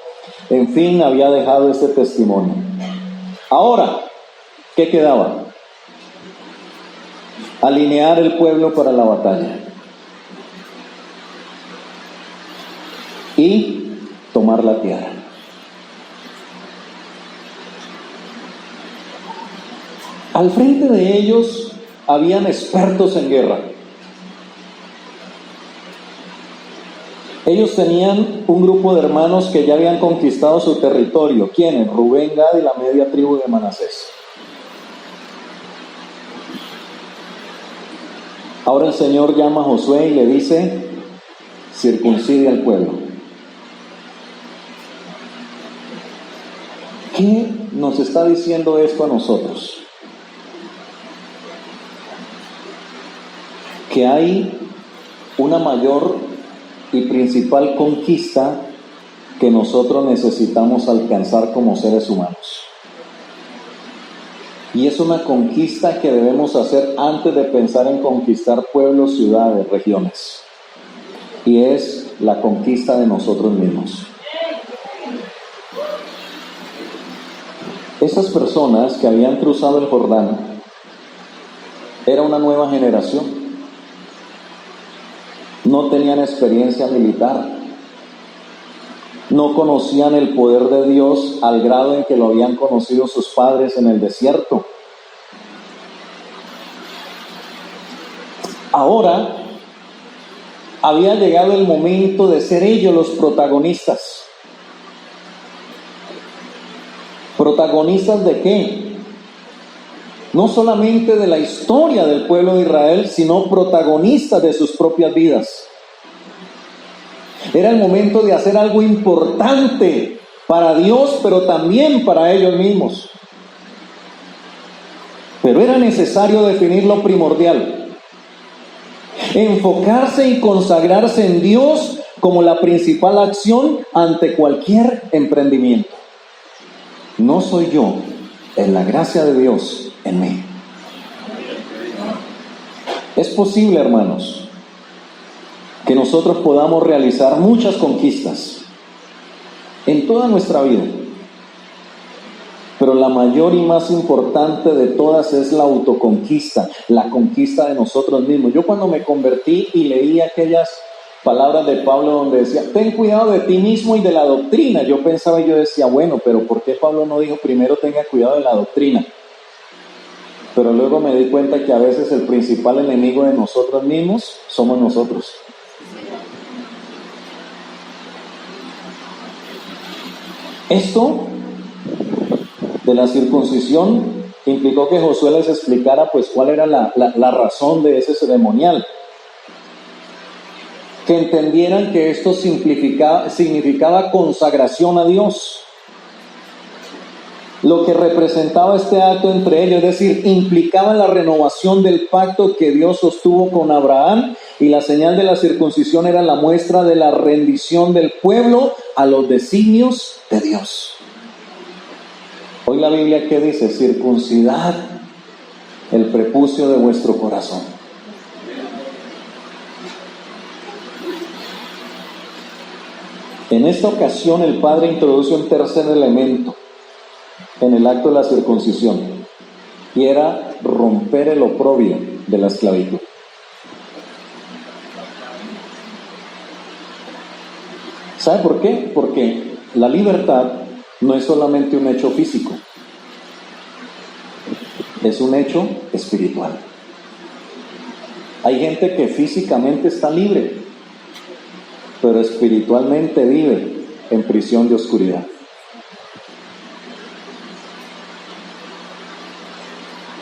Speaker 1: en fin, había dejado este testimonio. Ahora, ¿qué quedaba? Alinear el pueblo para la batalla y tomar la tierra. Al frente de ellos habían expertos en guerra. Ellos tenían un grupo de hermanos que ya habían conquistado su territorio. ¿Quiénes? Rubén, Gad y la media tribu de Manasés. Ahora el Señor llama a Josué y le dice: circuncide al pueblo. ¿Qué nos está diciendo esto a nosotros? Que hay una mayor y principal conquista que nosotros necesitamos alcanzar como seres humanos. Y es una conquista que debemos hacer antes de pensar en conquistar pueblos, ciudades, regiones. Y es la conquista de nosotros mismos. Esas personas que habían cruzado el Jordán era una nueva generación. No tenían experiencia militar, no conocían el poder de Dios al grado en que lo habían conocido sus padres en el desierto. Ahora había llegado el momento de ser ellos los protagonistas. ¿Protagonistas de qué? No solamente de la historia del pueblo de Israel, sino protagonistas de sus propias vidas. Era el momento de hacer algo importante para Dios, pero también para ellos mismos. Pero era necesario definir lo primordial. Enfocarse y consagrarse en Dios como la principal acción ante cualquier emprendimiento. No soy yo, es la gracia de Dios en mí. Es posible, hermanos, que nosotros podamos realizar muchas conquistas en toda nuestra vida, pero la mayor y más importante de todas es la autoconquista, la conquista de nosotros mismos. Yo cuando me convertí y leí aquellas palabras de Pablo donde decía: ten cuidado de ti mismo y de la doctrina, yo pensaba y yo decía, bueno, pero ¿por qué Pablo no dijo primero tenga cuidado de la doctrina? Pero luego me di cuenta que a veces el principal enemigo de nosotros mismos somos nosotros. Esto de la circuncisión implicó que Josué les explicara pues cuál era la razón de ese ceremonial. Que entendieran que esto significaba consagración a Dios. Lo que representaba este acto entre ellos, es decir, implicaba la renovación del pacto que Dios sostuvo con Abraham, y la señal de la circuncisión era la muestra de la rendición del pueblo a los designios de Dios. Hoy la Biblia, ¿qué dice? Circuncidad el prepucio de vuestro corazón. En esta ocasión el Padre introduce un tercer elemento en el acto de la circuncisión, y era romper el oprobio de la esclavitud. ¿Sabe por qué? Porque la libertad no es solamente un hecho físico. es un hecho espiritual. Hay gente que físicamente está libre, pero espiritualmente vive en prisión de oscuridad.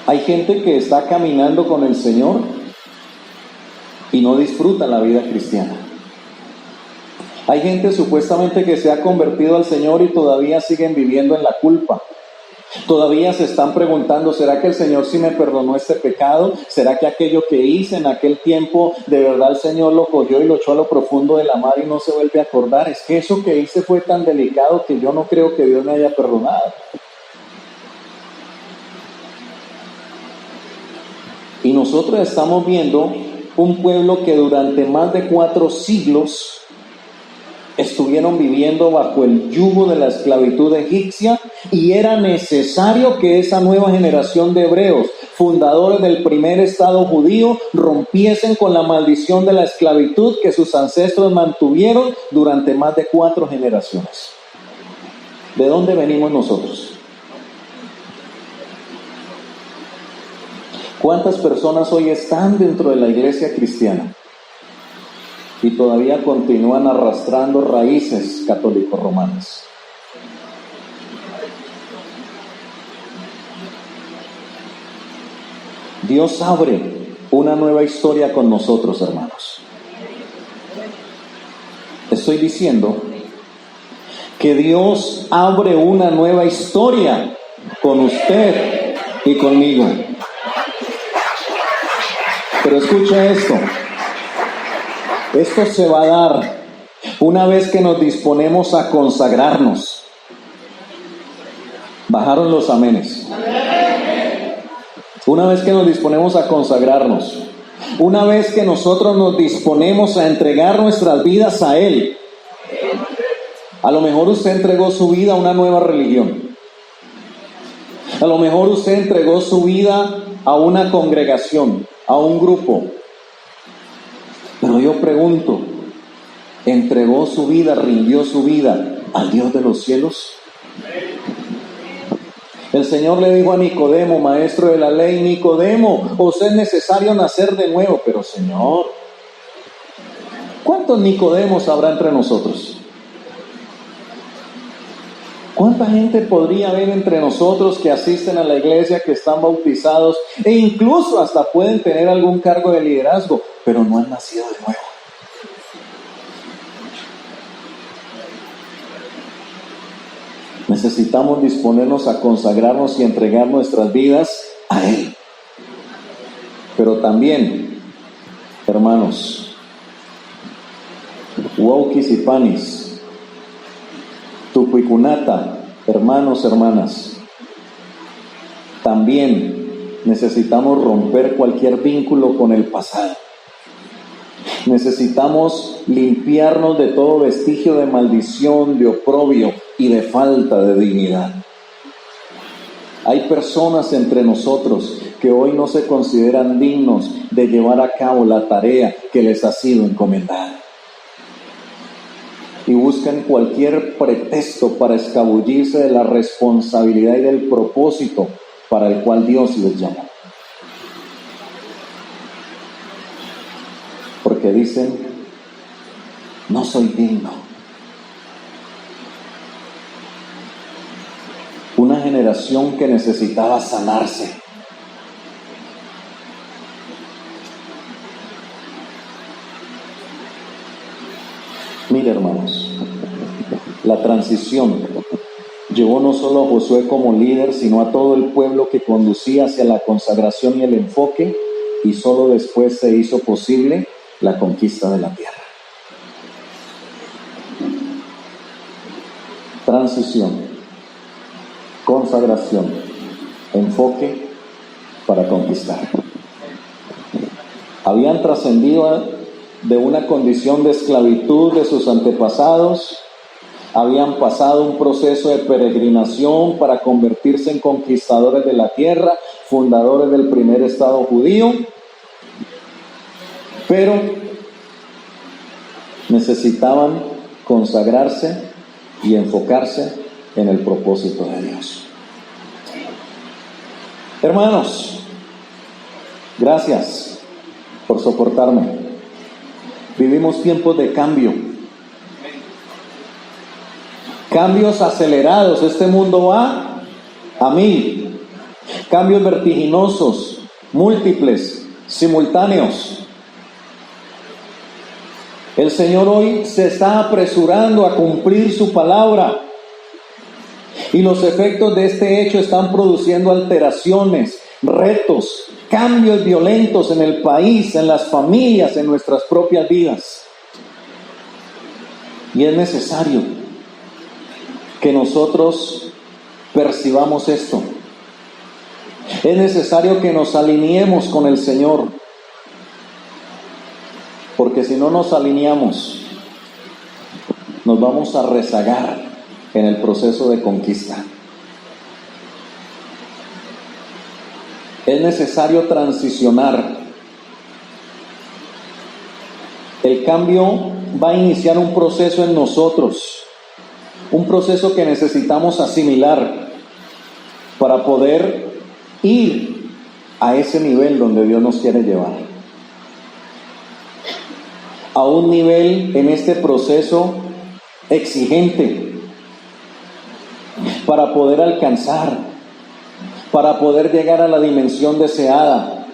Speaker 1: Hay gente que está caminando con el Señor y no disfruta la vida cristiana. Hay gente supuestamente que se ha convertido al Señor y todavía siguen viviendo en la culpa. Todavía se están preguntando, ¿será que el Señor sí me perdonó este pecado? ¿Será que aquello que hice en aquel tiempo, de verdad el Señor lo cogió y lo echó a lo profundo de la mar y no se vuelve a acordar? Es que eso que hice fue tan delicado que yo no creo que Dios me haya perdonado. Y nosotros estamos viendo un pueblo que durante más de 4 siglos estuvieron viviendo bajo el yugo de la esclavitud egipcia, y era necesario que esa nueva generación de hebreos, fundadores del primer estado judío, rompiesen con la maldición de la esclavitud que sus ancestros mantuvieron durante más de 4 generaciones. ¿De dónde venimos nosotros? ¿Cuántas personas hoy están dentro de la iglesia cristiana y todavía continúan arrastrando raíces católico-romanas? Dios abre una nueva historia con nosotros, hermanos. Estoy diciendo que Dios abre una nueva historia con usted y conmigo. Pero escucha esto. Esto se va a dar una vez que nos disponemos a consagrarnos. Bajaron los amenes. Una vez que nos disponemos a consagrarnos. Una vez que nosotros nos disponemos a entregar nuestras vidas a Él. A lo mejor usted entregó su vida a una nueva religión. A lo mejor usted entregó su vida a una congregación, a un grupo. Pero yo pregunto, ¿entregó su vida, rindió su vida al Dios de los cielos? El Señor le dijo a Nicodemo, maestro de la ley: Nicodemo, os es necesario nacer de nuevo. Pero Señor, ¿cuántos Nicodemos habrá entre nosotros? ¿Cuánta gente podría haber entre nosotros que asisten a la iglesia, que están bautizados e incluso hasta pueden tener algún cargo de liderazgo, pero no han nacido de nuevo? Necesitamos disponernos a consagrarnos y entregar nuestras vidas a Él. Pero también, hermanos, Wauquis y Panis, Tucuicunata, hermanos, hermanas, también necesitamos romper cualquier vínculo con el pasado. Necesitamos limpiarnos de todo vestigio de maldición, de oprobio y de falta de dignidad. Hay personas entre nosotros que hoy no se consideran dignos de llevar a cabo la tarea que les ha sido encomendada. Y buscan cualquier pretexto para escabullirse de la responsabilidad y del propósito para el cual Dios les llamó. Porque dicen: no soy digno. Una generación que necesitaba sanarse. Mire, hermanos, la transición llevó no solo a Josué como líder, sino a todo el pueblo que conducía hacia la consagración y el enfoque, y solo después se hizo posible la conquista de la tierra. Transición, consagración, enfoque para conquistar. Habían trascendido de una condición de esclavitud de sus antepasados, habían pasado un proceso de peregrinación para convertirse en conquistadores de la tierra, fundadores del primer estado judío, pero necesitaban consagrarse y enfocarse en el propósito de Dios. Hermanos, gracias por soportarme. Vivimos tiempos de cambio. Cambios acelerados. Este mundo va a 1000. Cambios vertiginosos, múltiples, simultáneos. El Señor hoy se está apresurando a cumplir su palabra. Y los efectos de este hecho están produciendo alteraciones, retos, cambios violentos en el país, en las familias, en nuestras propias vidas. Y es necesario que nosotros percibamos esto. Es necesario que nos alineemos con el Señor. Porque si no nos alineamos, nos vamos a rezagar en el proceso de conquista. Es necesario transicionar. El cambio va a iniciar un proceso en nosotros, un proceso que necesitamos asimilar para poder ir a ese nivel donde Dios nos quiere llevar. A un nivel en este proceso exigente, para poder alcanzar, para poder llegar a la dimensión deseada.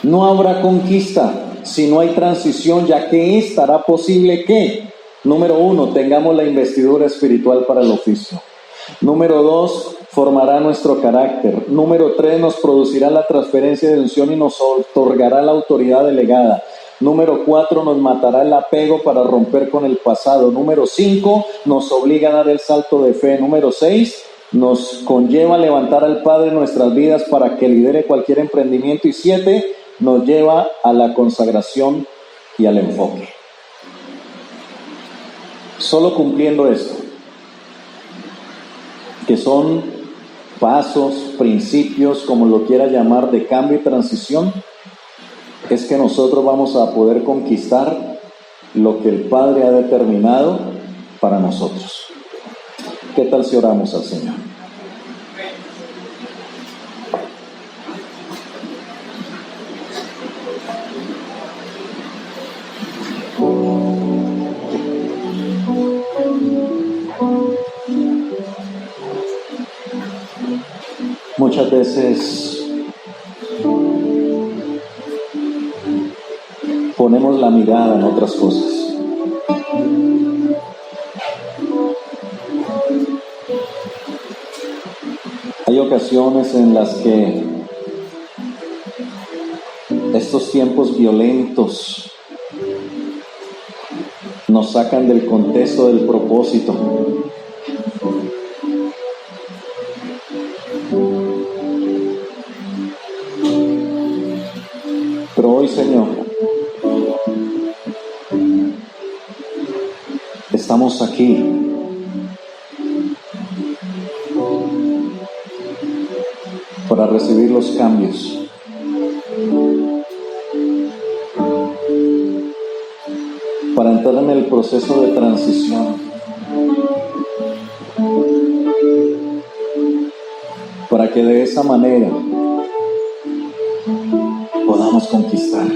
Speaker 1: No habrá conquista si no hay transición, ya que estará posible que, número 1, tengamos la investidura espiritual para el oficio. Número 2, formará nuestro carácter. Número 3, nos producirá la transferencia de unción y nos otorgará la autoridad delegada. Número 4, nos matará el apego para romper con el pasado. Número 5, nos obliga a dar el salto de fe. Número 6, nos conlleva a levantar al Padre en nuestras vidas para que lidere cualquier emprendimiento. Y 7, nos lleva a la consagración y al enfoque. Solo cumpliendo esto, que son pasos, principios, como lo quiera llamar, de cambio y transición, es que nosotros vamos a poder conquistar lo que el Padre ha determinado para nosotros. ¿Qué tal si oramos al Señor? Muchas veces ponemos la mirada en otras cosas. Hay ocasiones en las que estos tiempos violentos nos sacan del contexto del propósito. Pero hoy, Señor, estamos aquí para recibir los cambios. Para entrar en el proceso de transición. Para que de esa manera podamos conquistar.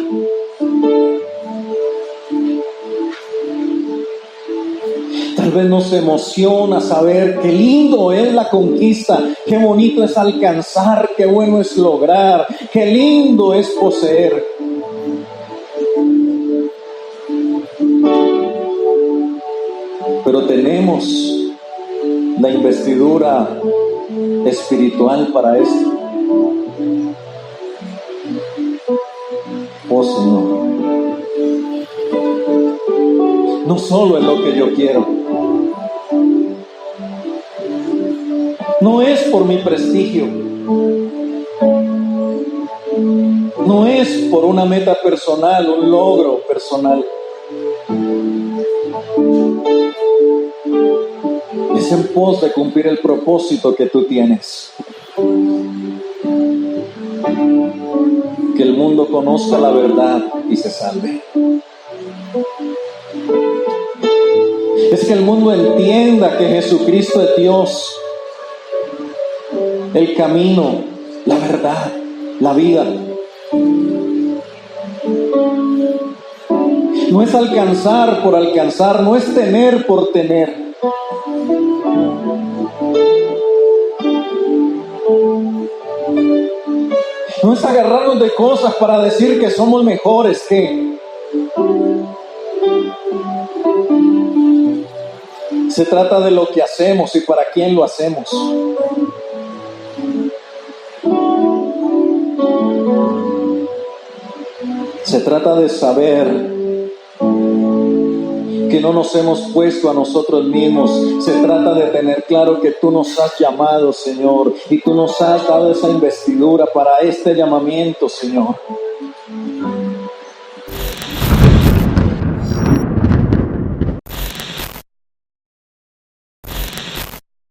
Speaker 1: Tal vez nos emociona saber qué lindo es la conquista, qué bonito es alcanzar, qué bueno es lograr, qué lindo es poseer. Pero tenemos la investidura espiritual para esto. Oh Señor, no solo es lo que yo quiero, no es por mi prestigio, no es por una meta personal, un logro personal. Es en pos de cumplir el propósito que tú tienes. Que el mundo conozca la verdad y se salve. Es que el mundo entienda que Jesucristo es Dios, el camino, la verdad, la vida. No es alcanzar por alcanzar, no es tener por tener. No es agarrarnos de cosas para decir que somos mejores que. Se trata de lo que hacemos y para quién lo hacemos. Se trata de saber que no nos hemos puesto a nosotros mismos. Se trata de tener claro que tú nos has llamado, Señor, y tú nos has dado esa investidura para este llamamiento, Señor.